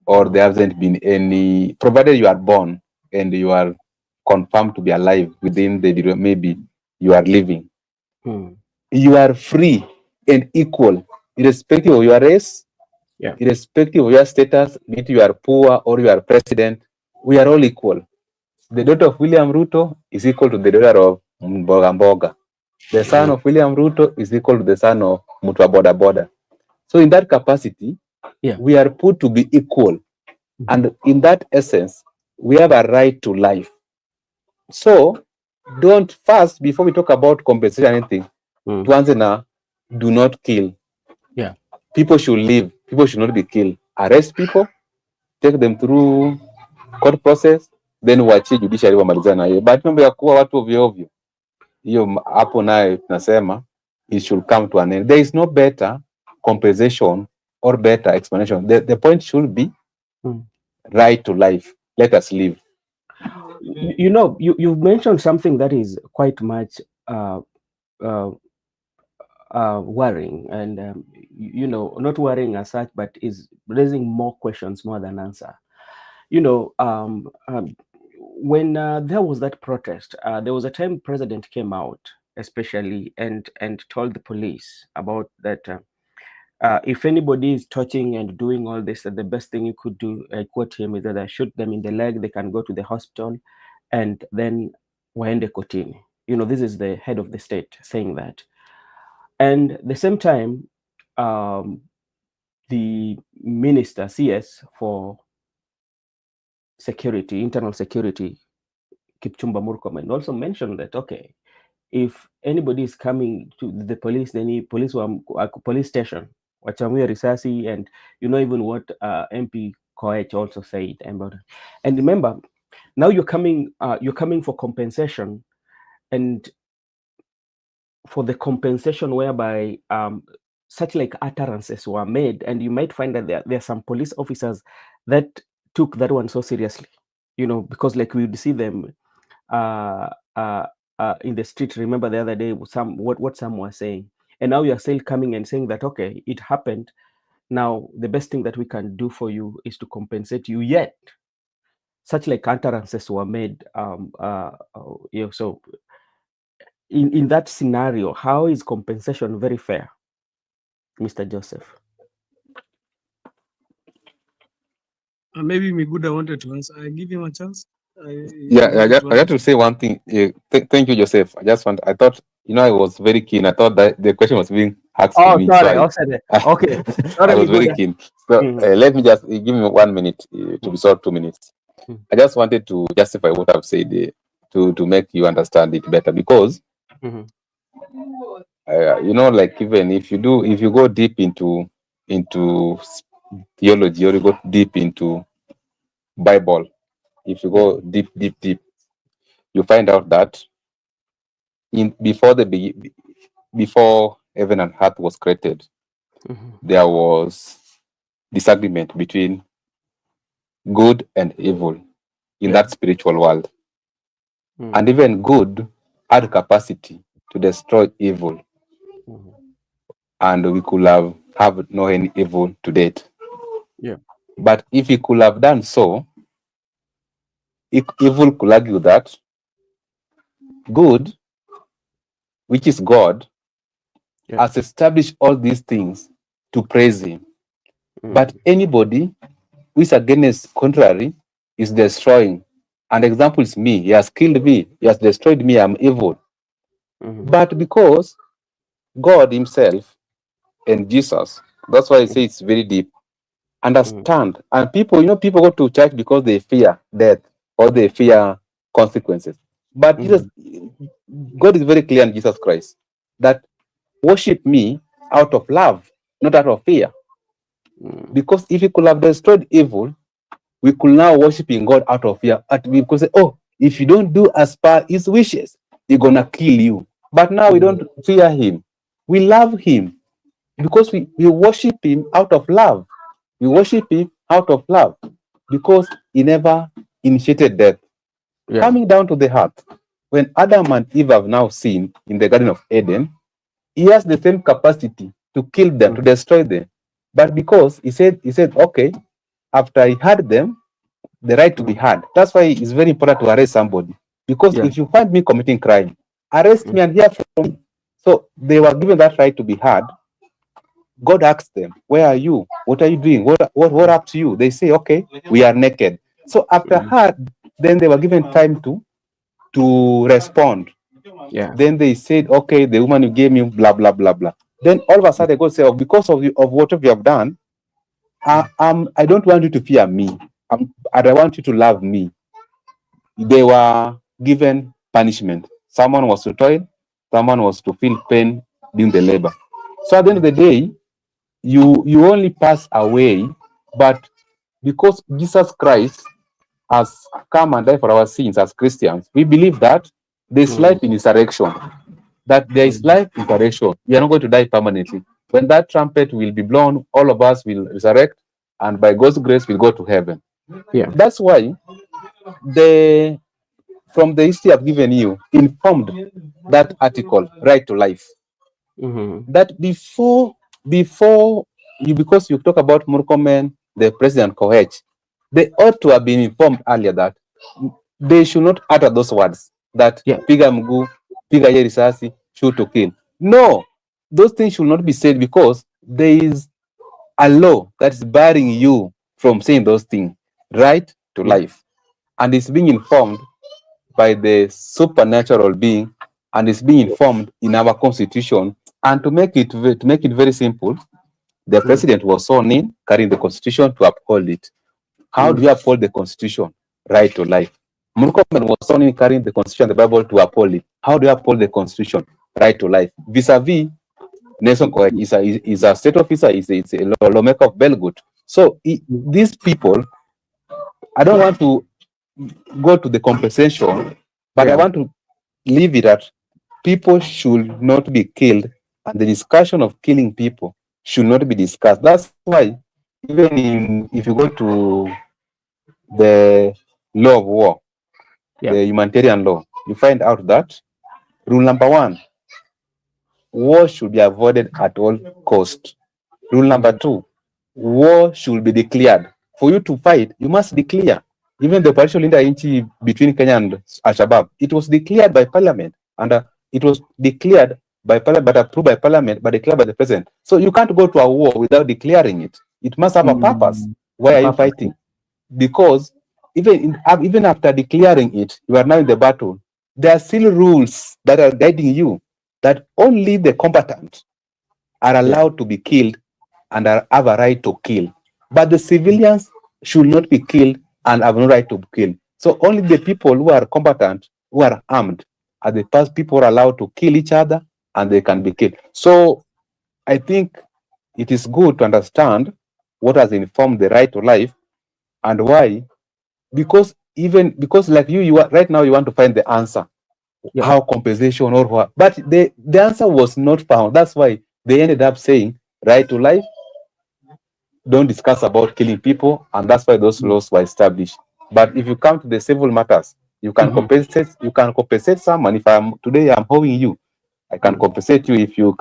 or there hasn't been any, provided you are born and you are confirmed to be alive within the period maybe you are living. Mm. You are free and equal, irrespective of your race, Yeah. irrespective of your status, be it you are poor or you are president, we are all equal. The daughter of William Ruto is equal to the daughter of Mboga Mboga. The son Mm. of William Ruto is equal to the son of Mutwa Boda Boda. So in that capacity, Yeah. we are put to be equal. And in that essence, we have a right to life. So don't first, before we talk about compensation or anything, Mm. tuanze na do not kill. Yeah. People should live. People should not be killed. Arrest people, take them through court process, then uachie judiciary wamalizana na hiyo. But mambo ya kuwa watu ovyo ovyo, hiyo hapo naye tunasema it should come to an end. There is no better compensation or better explanation. The point should be Mm. right to life. Let us live. You know, you've mentioned something that is quite much uh, uh, worrying, and you know, not worrying as such, but is raising more questions more than answer. You know, when there was that protest, there was a time president came out, especially, and told the police about that. If anybody is touching and doing all this, that the best thing you could do, I quote him, is either shoot them in the leg, they can go to the hospital, and then waende kotini. You know, this is the head of the state saying that. And the same time, um, the minister, CS for security, internal security, Kipchumba Murkomen, also mentioned that, okay, if anybody is coming to the police, then police police station, wachamia risasi, and you know even what MP Koech also said about it. And remember, now you're coming for compensation, and for the compensation whereby such like utterances were made, and you might find that there are some police officers that took that one so seriously, you know, because like we would see them uh, uh, in the street. Remember the other day, what some were saying, and now you are still coming and saying that, okay, it happened. Now the best thing that we can do for you is to compensate you. Yet such like utterances were made. You know, so in that scenario, how is compensation very fair, Mr. Joseph? Maybe Miguda wanted to answer. I give him a chance. Yeah, He wanted to I have answer. to say one thing. Thank you, Joseph. I thought I was very keen. I thought that the question was being asked to Oh, me, so sorry. Oh, sorry. Okay. I Sorry, we was go very there. keen. So Mhm, let me just give me 1 minute to be short, 2 minutes. mhm, I just wanted to justify what I've said to make you understand it better, because mhm, like, even if you go deep into theology, or you go deep into Bible, if you go mhm, deep, you find out that in before heaven and earth was created, mhm, there was disagreement between good and evil in yeah. that spiritual world. And Mhm, even good had capacity to destroy evil, mhm, and we could have no any evil to date. yeah. But if he could have done so, evil could argue that good, which is God, Yeah. has established all these things to praise him. But Mhm, anybody who is against contrary is destroying. An example is me. He has killed me. He has destroyed me. I'm evil. mhm, But because God himself and Jesus, that's why I say mhm, it's very deep, mhm, understand. And people, people go to church because they fear death or they fear consequences. But Jesus, mhm, God is very clear in Jesus Christ that worship me out of love, not out of fear. mhm, Because if he could have destroyed evil, we could now worship in God out of fear. And we could say, oh, if you don't do as per his wishes, he's gonna kill you. But now we mhm, don't fear him. We love him because we worship him out of love. We worship him out of love because he never initiated death. yeah. Coming down to the heart, when Adam and Eve have now sinned in the Garden of Eden, he has the same capacity to kill them, to Mhm, destroy them. But because he said, okay, after he had them, the right to be mhm, heard. That's why it's very important to arrest somebody. Because yeah. if you find me committing crime, arrest Mhm, me and hear from me. So they were given that right to be heard. God asked them, where are you? What are you doing? What up to you? They say, okay, we are naked. So after mhm, heard, then they were given time to respond. yeah. Then they said, okay, the woman you gave me, blah, blah, blah, blah. Then all of a sudden, God said, oh, because of whatever you have done, I don't want you to fear me. And I want you to love me. They were given punishment. Someone was to toil, someone was to feel pain during the labor. So at the end of the day, you only pass away, but because Jesus Christ has come and died for our sins as Christians, we believe that there's life Mhm, in resurrection, that there is mhm, life in resurrection. We are not going to die permanently. When that trumpet will be blown, all of us will resurrect, and by God's grace, we'll go to heaven. yeah. That's why the from the history I've given you informed that article, Right to Life. Mhm, That before you, because you talk about Murkomen, the president Koech, they ought to have been informed earlier that they should not utter those words that yeah. piga mguu, piga ye risasi, shoot to kill. No, those things should not be said because there is a law that is barring you from saying those things. Right to Yeah. life, and it's being informed by the supernatural being, and is being informed in our constitution. And to make it very simple, the Mm, president was sworn in carrying the constitution to uphold it. How do mm, you uphold the constitution? Right to life. Murkomen was sworn in carrying the constitution, the Bible, to uphold it. How do you uphold the constitution? Right to life. Vis-a-vis, Nelson Koech is a state officer, is a lawmaker of Belgut. So mm, these people, I don't want to go to the compensation, but I yeah. want to leave it at people should not be killed, and the discussion of killing people should not be discussed. That's why, if you go to the law of war, Yeah. the humanitarian law, you find out that rule number one, war should be avoided at all cost. Rule number Mhm, two, war should be declared. For you to fight, you must declare. Even the partial inter between Kenya and Al-Shabaab, it was declared by parliament, and it was declared by parliament, but approved by parliament, but declared by the president. So you can't go to a war without declaring it. It must have a purpose. mm. Why A are you purpose. fighting? Because even after declaring it, you are now in the battle. There are still rules that are guiding you. that only the combatant are Yeah. allowed to be killed and have a right to kill. But the civilians should not be killed and have no right to kill. So only the people who are combatant, who are armed, are the first people allowed to kill each other and they can be killed. So I think it is good to understand what has informed the right to life and why. Because like you are right now, you want to find the answer, Yeah. how compensation or what, but the answer was not found. That's why they ended up saying right to life, don't discuss about killing people, and that's why those Mm. laws were established. But if you come to the civil matters, you can Mhm. compensate. You can compensate someone. If I'm owing you, I can Mm. compensate you. If you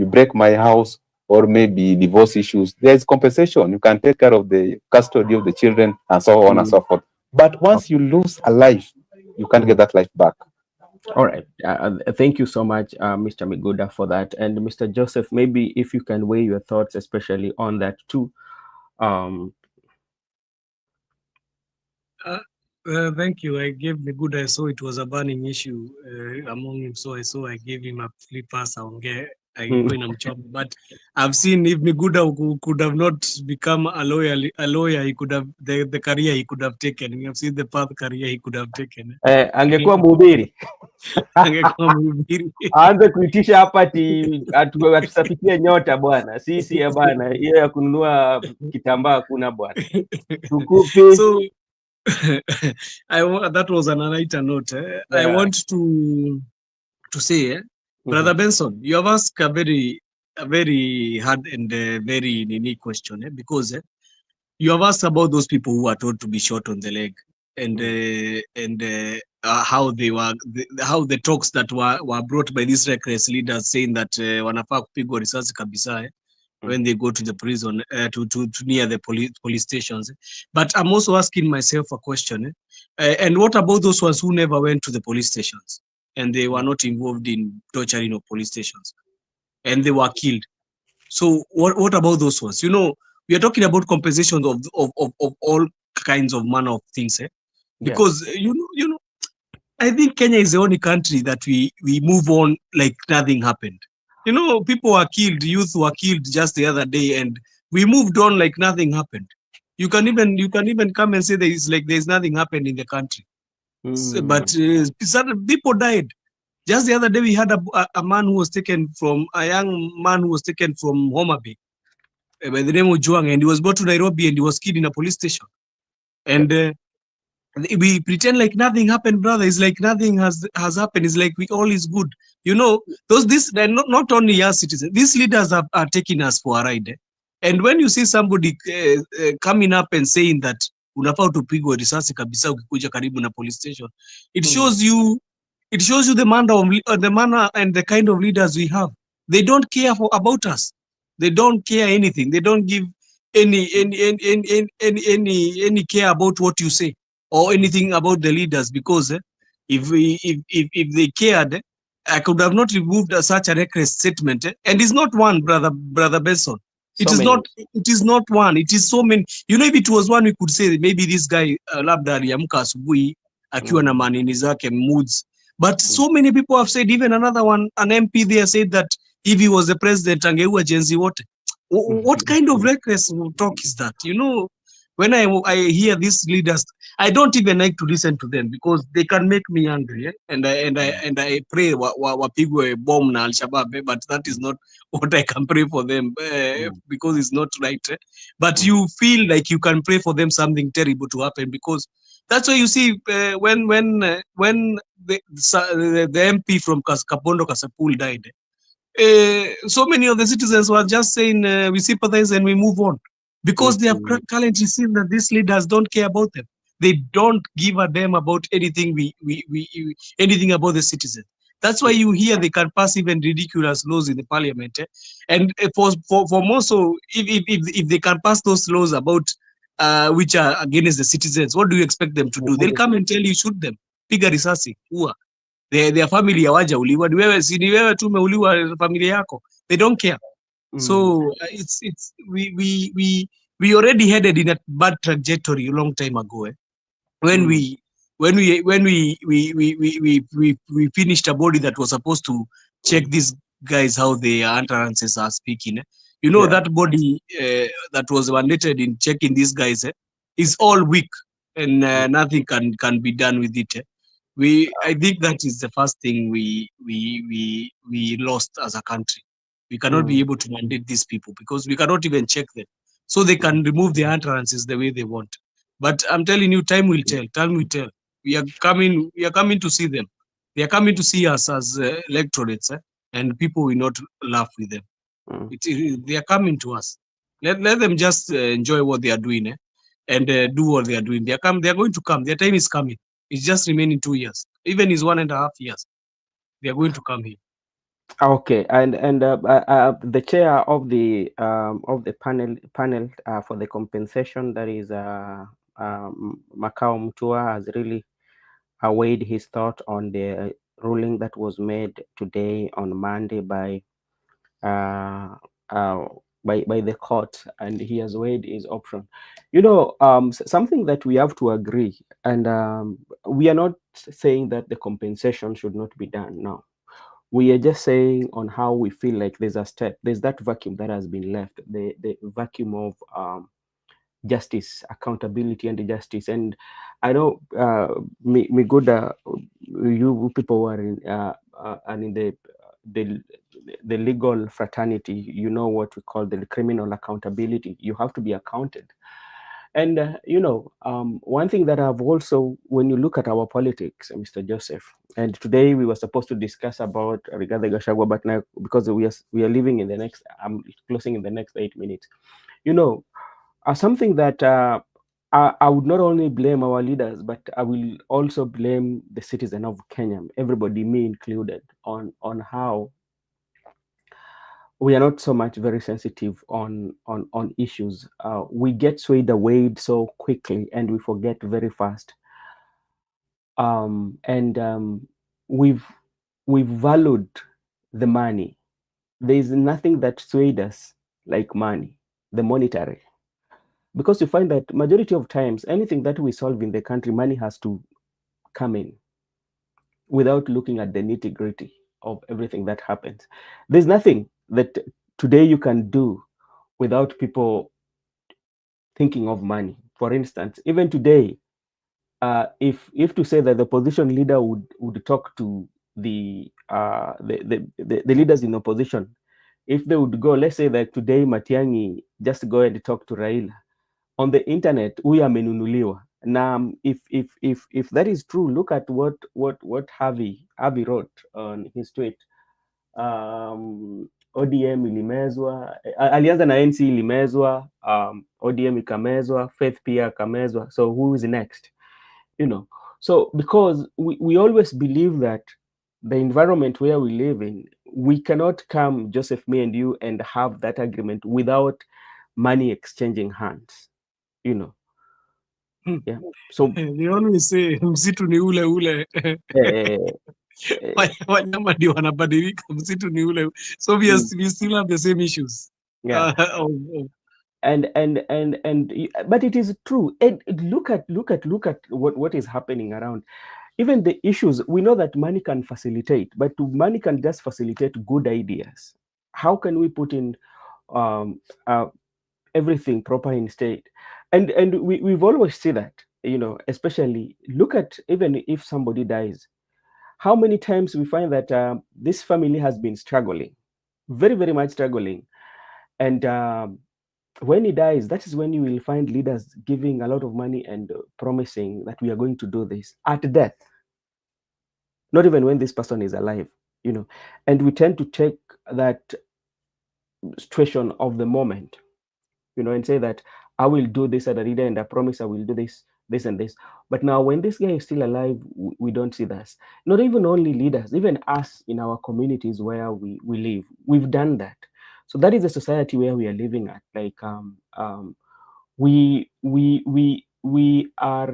break my house or maybe divorce issues, there is compensation. You can take care of the custody of the children and so on and Mm. so forth. But once Okay. you lose a life, you can't get Mm. that life back. All right. Thank you so much, Mr. Miguda, for that. And Mr. Joseph, maybe if you can weigh your thoughts, especially on that too. Um, Uh, Thank you. I gave Miguda, I saw it was a burning issue among him, so I gave him a free pass. mm, Ilikuwa inamchoma. But I've seen if Miguda could have not become a lawyer, he could have the career he could have taken. We have seen the path career he could have taken. angekuwa mhubiri Angekuwa mhubiri. aanze kuitisha hapa atusafikie nyota bwana, sisi ya bwana, hiyo ya kununua kitambaa hakuna bwana, tukupi. So that was an lighter note. I Yeah. want to say, Mhm. Brother Benson, you have asked a very hard and very unique question, because you have asked about those people who are told to be shot on the leg, and Mm. how they were, how the talks that were brought by these reckless leaders saying that wanafaa kupigwa risasi kabisa when they go to the prison, to near the police stations. But I'm also asking myself a question. And what about those ones who never went to the police stations and they were not involved in torturing of police stations and they were killed? So what about those ones? You know, we are talking about compensation of all kinds of manner of things, Yeah. because I think Kenya is the only country that we move on like nothing happened. You know, people were killed, youth were killed just the other day, and we moved on like nothing happened. You can even come and say there's nothing happened in the country. But Mm. certain people died. Just the other day, we had a man who was taken from a young man who was taken from Homa Bay by the name of Juang, and he was brought to Nairobi and he was killed in a police station. Yeah. And we pretend like nothing happened, brother. It's like nothing has happened. It's like we all is good. You know, they're not only us citizens. These leaders are taking us for a ride. And when you see somebody coming up and saying that unafaa tupigwe risasi kabisa ukikuja karibu na police station, it Mm. shows you the manner and the kind of leaders we have. They don't care about us. They don't care anything. They don't give any care about what you say or anything about the leaders, because if they cared, I could have not removed such a reckless statement. And it's not one, brother Benson. It So is not. many. It is not one. It is so many. You know, if it was one, we could say maybe this guy labda aliamka asubuhi akiwa na Mm. manini zake moods. But Mm. so many people have said, even another one, an MP there said that if he was the president, angeua Gen Z wote. What kind of reckless talk is that? You know, when I hear these leaders, I don't even like to listen to them because they can make me angry. And I pray wapigwe bomb na Al-Shabaab, but that is not what I can pray for them, Mm. because it's not right. But Mm. you feel like you can pray for them something terrible to happen, because that's why you see when the MP from Kapondo Kasapul died, so many of the citizens were just saying we sympathize and we move on, because they have Mm. currently seen that these leaders don't care about them. They don't give a damn about anything anything about the citizens. That's why Yeah. you hear they can pass even ridiculous laws in the parliament. And for more so, if they can pass those laws about which are against the citizens, what do you expect them to do? They'll come and tell you, shoot them, piga risasi, ua their family hawajauliwa, ni wewe, si ni wewe tu umeuliwa familia yako. They don't care. Mm. So it's we already headed in a bad trajectory a long time ago. When Mm. we when we when we finished a body that was supposed to check these guys how their utterances are speaking. You know, Yeah. that body that was mandated in checking these guys is all weak, and nothing can be done with it. I think that is the first thing we lost as a country. We cannot be Mm. able to mandate these people because we cannot even check them, so they can remove their utterances the way they want. But I'm telling you, time will tell. Time will tell. We are coming. We are coming to see them. They are coming to see us as electorates, and people will not laugh with them. Mm. They are coming to us. Let them just enjoy what they are doing, and do what they are doing. They are come. They are going to come. Their time is coming. It's just remaining 2 years. Even is 1.5 years. They are going to come here. Okay, and the chair of the panel for the compensation, that is Macau Mtua, has really weighed his thought on the ruling that was made today on Monday uh, uh, by the court, and he has weighed his option. You know, something that we have to agree, and we are not saying that the compensation should not be done. No, we are just saying on how we feel like there's that vacuum that has been left, the vacuum of justice, accountability, and justice. And I know me good, you people who are in and in the the legal fraternity, you know what we call the criminal accountability. You have to be accounted. And one thing that I've also, when you look at our politics, Mr. Joseph, and today we were supposed to discuss about regarding Gachagua, but now because we are living in the next, I'm closing in the next 8 minutes. You know, something that I would not only blame our leaders, but I will also blame the citizen of Kenya, everybody, me included, on how we are not so much very sensitive on issues. We get swayed away so quickly, and we forget very fast. And we've valued the money. There is nothing that swayed us like money, the monetary, because you find that majority of times anything that we solve in the country, money has to come in without looking at the nitty gritty of everything that happens. There's nothing that today you can do without people thinking of money. For instance, even today, if to say that the opposition leader would talk to the leaders in opposition, if they would go, let's say that today Matiang'i just go and talk to Raila on the internet, huyu amenunuliwa. Now, if that is true, look at what Harvey wrote on his tweet. ODM ilimezwa, alianza na NC ilimezwa, ODM ikamezwa, Faith pia akamezwa. So who is next? So because we always believe that the environment where we live in, we cannot come, Joseph, me and you, and have that agreement without money exchanging hands. Yeah. So They always say msitu ni ule ule. uh, Wanyama ndio wanabadilika, msitu ni ule. So we still have the same issues. yeah. But it is true. And look at what is happening around. Even the issues, we know that money can facilitate, but money can just facilitate good ideas. How can we put in everything proper in state? And we've always seen that, especially look at, even if somebody dies, how many times we find that this family has been struggling, very, very much struggling. And when he dies, that is when you will find leaders giving a lot of money and promising that we are going to do this at death, not even when this person is alive. And we tend to take that situation of the moment, and say that I will do this at a leader, and I promise I will do this and this. But now when this guy is still alive, we don't see this. Not even only leaders, even us in our communities where we live, we've done that. So that is the society where we are living at. Like we are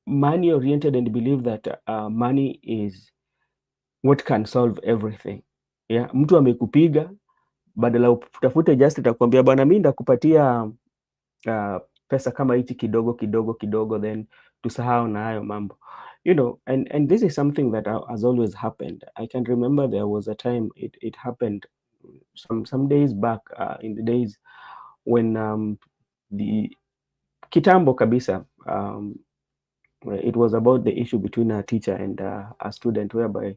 money oriented and believe that money is what can solve everything. Yeah, mtu amekupiga, badala utafute just atakwambia bwana, mimi ndakupatia pesa kama hichi kidogo kidogo kidogo, then tusahau na hayo mambo. and this is something that has always happened. I can remember there was a time it happened some days back, in the days when the kitambo kabisa, it was about the issue between a teacher and a student, whereby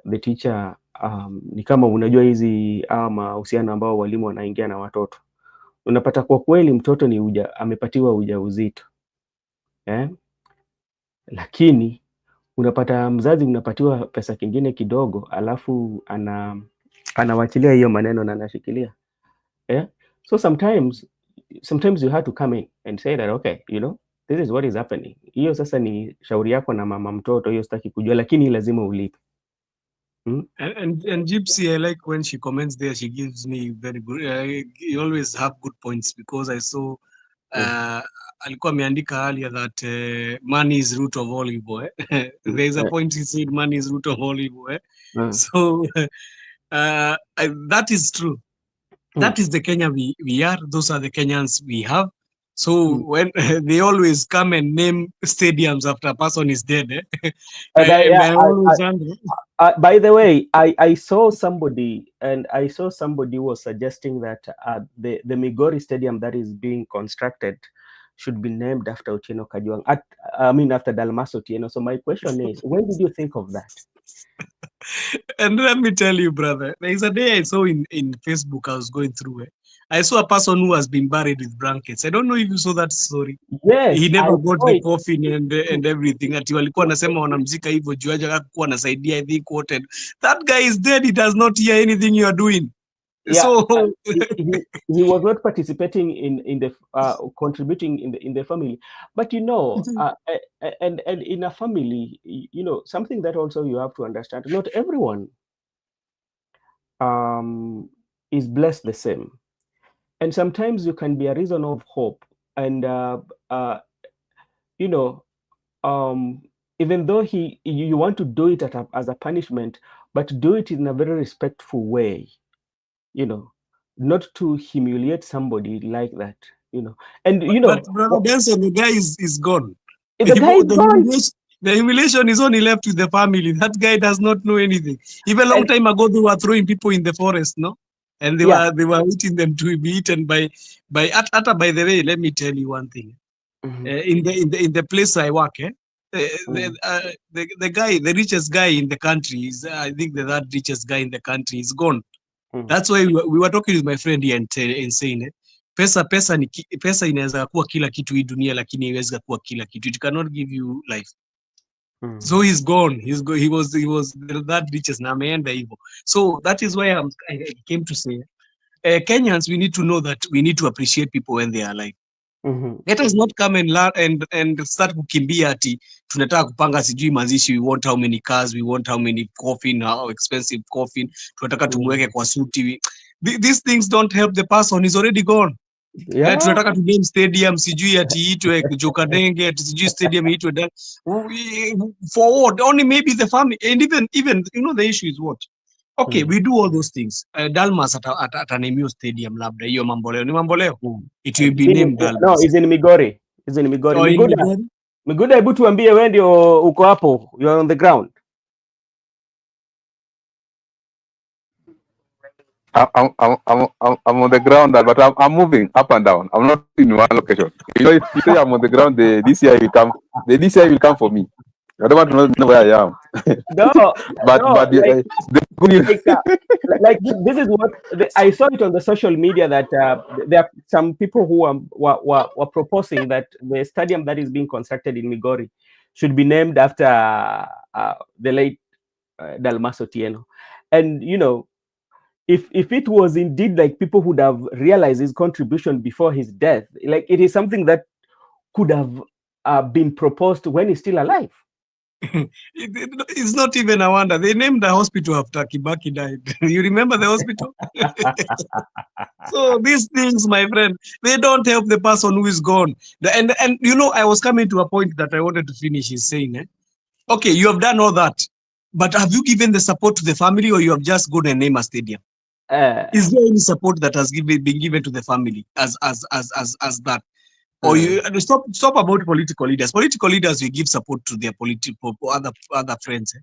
the teacher, ni kama unajua hizi mahusiano ambao walimu wanaingia na watoto, unapata kwa kweli mtoto amepatiwa ujauzito lakini unapata mzazi unapatiwa pesa kingine kidogo, alafu anawachilia hiyo maneno na anashikilia. So sometimes you have to come in and say that, okay, this is what is happening. Hiyo sasa ni shauri yako na mama mtoto, hiyo sitaki kujua, lakini lazima ulipe. And Gypsy, I like when she comments there, she gives me very good, you always have good points, because I saw alikuwa ameandika earlier that money is root of all evil. There is a point he said money is root of all evil. So that is true. That is the Kenya we are. Those are the Kenyans we have. So when they always come and name stadiums after a person is dead, by the way, I saw somebody was suggesting that the Migori Stadium that is being constructed should be named after Otieno Kajwang. After Dalmas Otieno. So my question is, when did you think of that? And let me tell you, brother, there is a day I saw in Facebook, I was going through it. I saw a person who has been buried with blankets. I don't know if you saw that story. Yes, he never got the coffin and everything. Ati walikuwa nasema wanamzika hivyo juu haja kuwa nasaidia, I think quoted. That guy is dead. He does not hear anything you are doing. Yeah, so he was not participating in the contributing in the family. But and in a family, something that also you have to understand, not everyone is blessed the same. And sometimes you can be a reason of hope. And, even though you want to do it as a punishment, but do it in a very respectful way, not to humiliate somebody like that, And, But Brother Benson, the guy is gone. The guy is gone. The humiliation is only left with the family. That guy does not know anything. Even a long time ago, they were throwing people in the forest, no? And they were eating them to be eaten by the way, let me tell you one thing. In the place I work, the guy, the richest guy in the country is, I think the third richest guy in the country is gone. That's why we were talking with my friend here and saying pesa inaweza kuwa kila kitu hii dunia, lakini haiwezi kuwa kila kitu. It cannot give you life. So he's gone. He was that richest na ameenda hivyo. So that is why I came to say, Kenyans, we need to know that we need to appreciate people when they are alive. Let us not come and start kukimbia ati tunataka kupanga sijui mazishi, we want how many cars, we want how many coffin, how expensive coffin, tunataka tumweke kwa suti. These things don't help the person, he's already gone. Tunataka tu name stadium sijui ati itwe Jokadenge, ati sijui stadium itwe that. For what? Only maybe the family. And even the issue is what? Okay, we do all those things. Dalmas atanemiwa stadium labda hiyo Mamboleo. Ni Mamboleo? It will be named Dalmas. No, it's in Migori. It's in Migori. Miguda, hebu tuambie wewe ndio uko hapo. You are on the ground. I'm on the ground, but I'm moving up and down. I'm not in one location. If you say I'm on the ground, the DCI will come for me. I don't want to know where I am. No, like this is what I saw it on the social media that there are some people who were proposing that the stadium that is being constructed in Migori should be named after the late Dalmas Otieno. And if it was indeed like people would have realized his contribution before his death, like it is something that could have been proposed when he's still alive. It's not even a wonder. They named the hospital after Kibaki died. You remember the hospital? So these things, my friend, they don't help the person who is gone. And I was coming to a point that I wanted to finish is saying, okay, you have done all that, but have you given the support to the family, or you have just gone and named a stadium? Is there any support that has been given to the family as that? Or you stop about political leaders. Political leaders, we give support to their political other friends.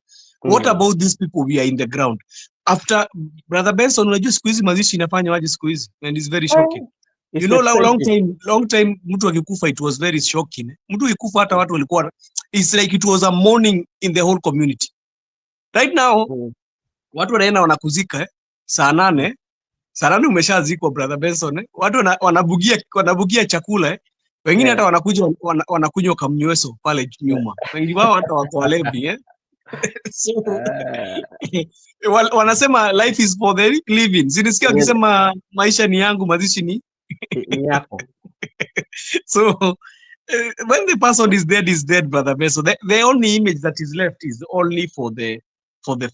What about these people we are in the ground? After Brother Benson, unajua siku hizi mazishi inafanya waje siku hizi, and it's very shocking. It's You know, expensive. long time mtu akikufa, it was very shocking. Mtu akikufa hata watu walikuwa, it's like it was a mourning in the whole community. Right now, watu wanaenda wanakuzika saa 8 umeshazikwa Brother Benson. Watu wanabugia chakula wengine hata wanakunywa kamnyweso pale nyuma. Wengi wao hata wako walevi so, wanasema life is for the living. Sinisikia wakisema maisha ni yangu, mazishi ni yako. So when the person is dead, Brother Benson, the only image that is left is only for the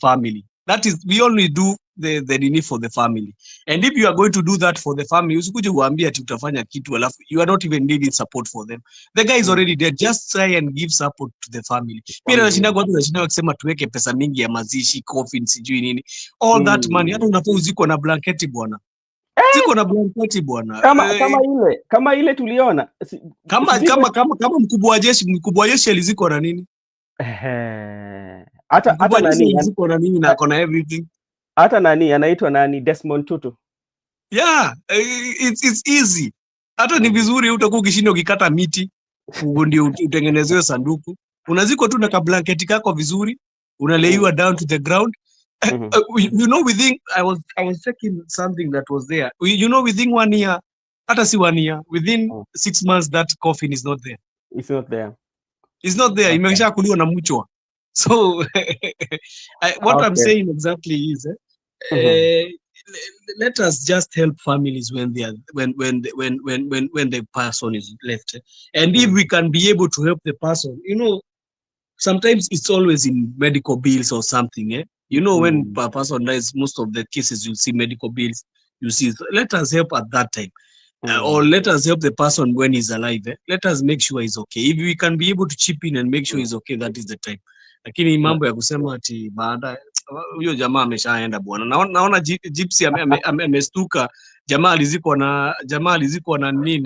family. That is, we only do the need for the family. And if you are going to do that for the family, usikuje uambie ati utafanya kitu alafu you are not even needing support for them. The guy is already dead. Just try and give support to the family. Mimi nashinda watu nashinda wakisema tuweke pesa mingi ya mazishi, coffin, sijui nini. All that money, hata unafaa uziko na blanketi bwana. Ziko na blanketi bwana. Kama ile tuliona. Kama mkubwa wa jeshi aliziko na nini? Hata nani aliziko na nini na akona everything. Hata nani anaitwa nani, Desmond Tutu. Yeah, it's easy. Hata ni vizuri utakuwa ukishinda ukikata miti ndio utengenezewe sanduku. Unaziko tu na kablanketi kako vizuri, unaleiwa down to the ground. You know, within I was checking something that was there. You know, within 1 year, hata si 1 year, within 6 months that coffin is not there. It's not there. It's not there. Imesha kuliwa na mchwa. So what I'm saying exactly is let us just help families when they are when the person is left, and if we can be able to help the person, you know, sometimes it's always in medical bills or something. You know, when a person dies, most of the cases you'll see medical bills. You see, let us help at that time. Or let us help the person when he's alive. Let us make sure he's okay. If we can be able to chip in and make sure he's okay, that is the time. Lakini mambo ya kusema ati baada huyo jamaa ameshaenda bwana. Naona Gypsy amestuka. Jamaa alizikwa na nini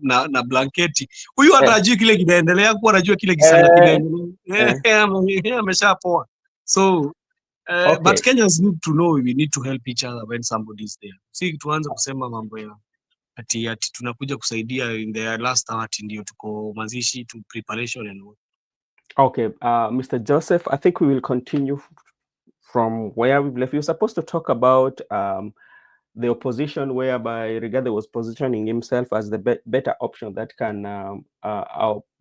na blanketi. Huyu hata hajui kile kinaendelea, kwa anajua kile kisanga kinaendelea. Ameshapoa. So but Kenyans need to know we need to help each other when somebody is there. Si tuanze kusema mambo ya ati tunakuja kusaidia in the last hour ndio tuko mazishi to preparation and all. Okay, Mr. Joseph, I think we will continue from where we've left. You're supposed to talk about the opposition, whereby Rigathi was positioning himself as the better option that can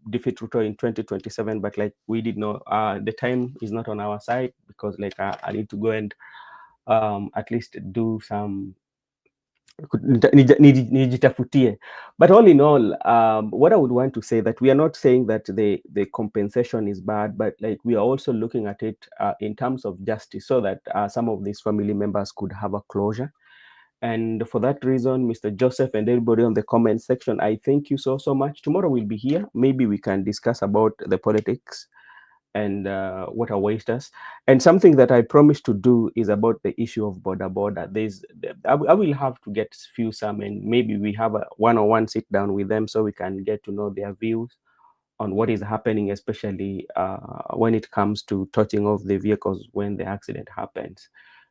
defeat Ruto in 2027. But like we did know, the time is not on our side because like I need to go and at least do some. But all in all, what I would want to say that we are not saying that the compensation is bad, but like we are also looking at it in terms of justice, so that some of these family members could have a closure. And for that reason, Mr. Joseph and everybody on the comment section, I thank you so much. Tomorrow we'll be here. Maybe we can discuss about the politics and what awaits us. And something that I promised to do is about the issue of border. I will have to get some, and maybe we have a one-on-one sit down with them so we can get to know their views on what is happening, especially when it comes to touching off the vehicles when the accident happens.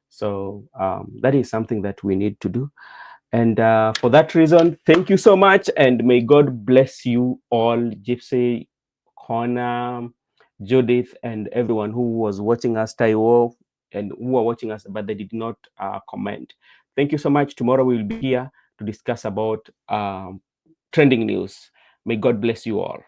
So that is something that we need to do. And for that reason, thank you so much, and may God bless you all, Gypsy, Connor, Judith, and everyone who was watching us, Taiwo, and who are watching us, but they did not comment. Thank you so much. Tomorrow we will be here to discuss about trending news. May God bless you all.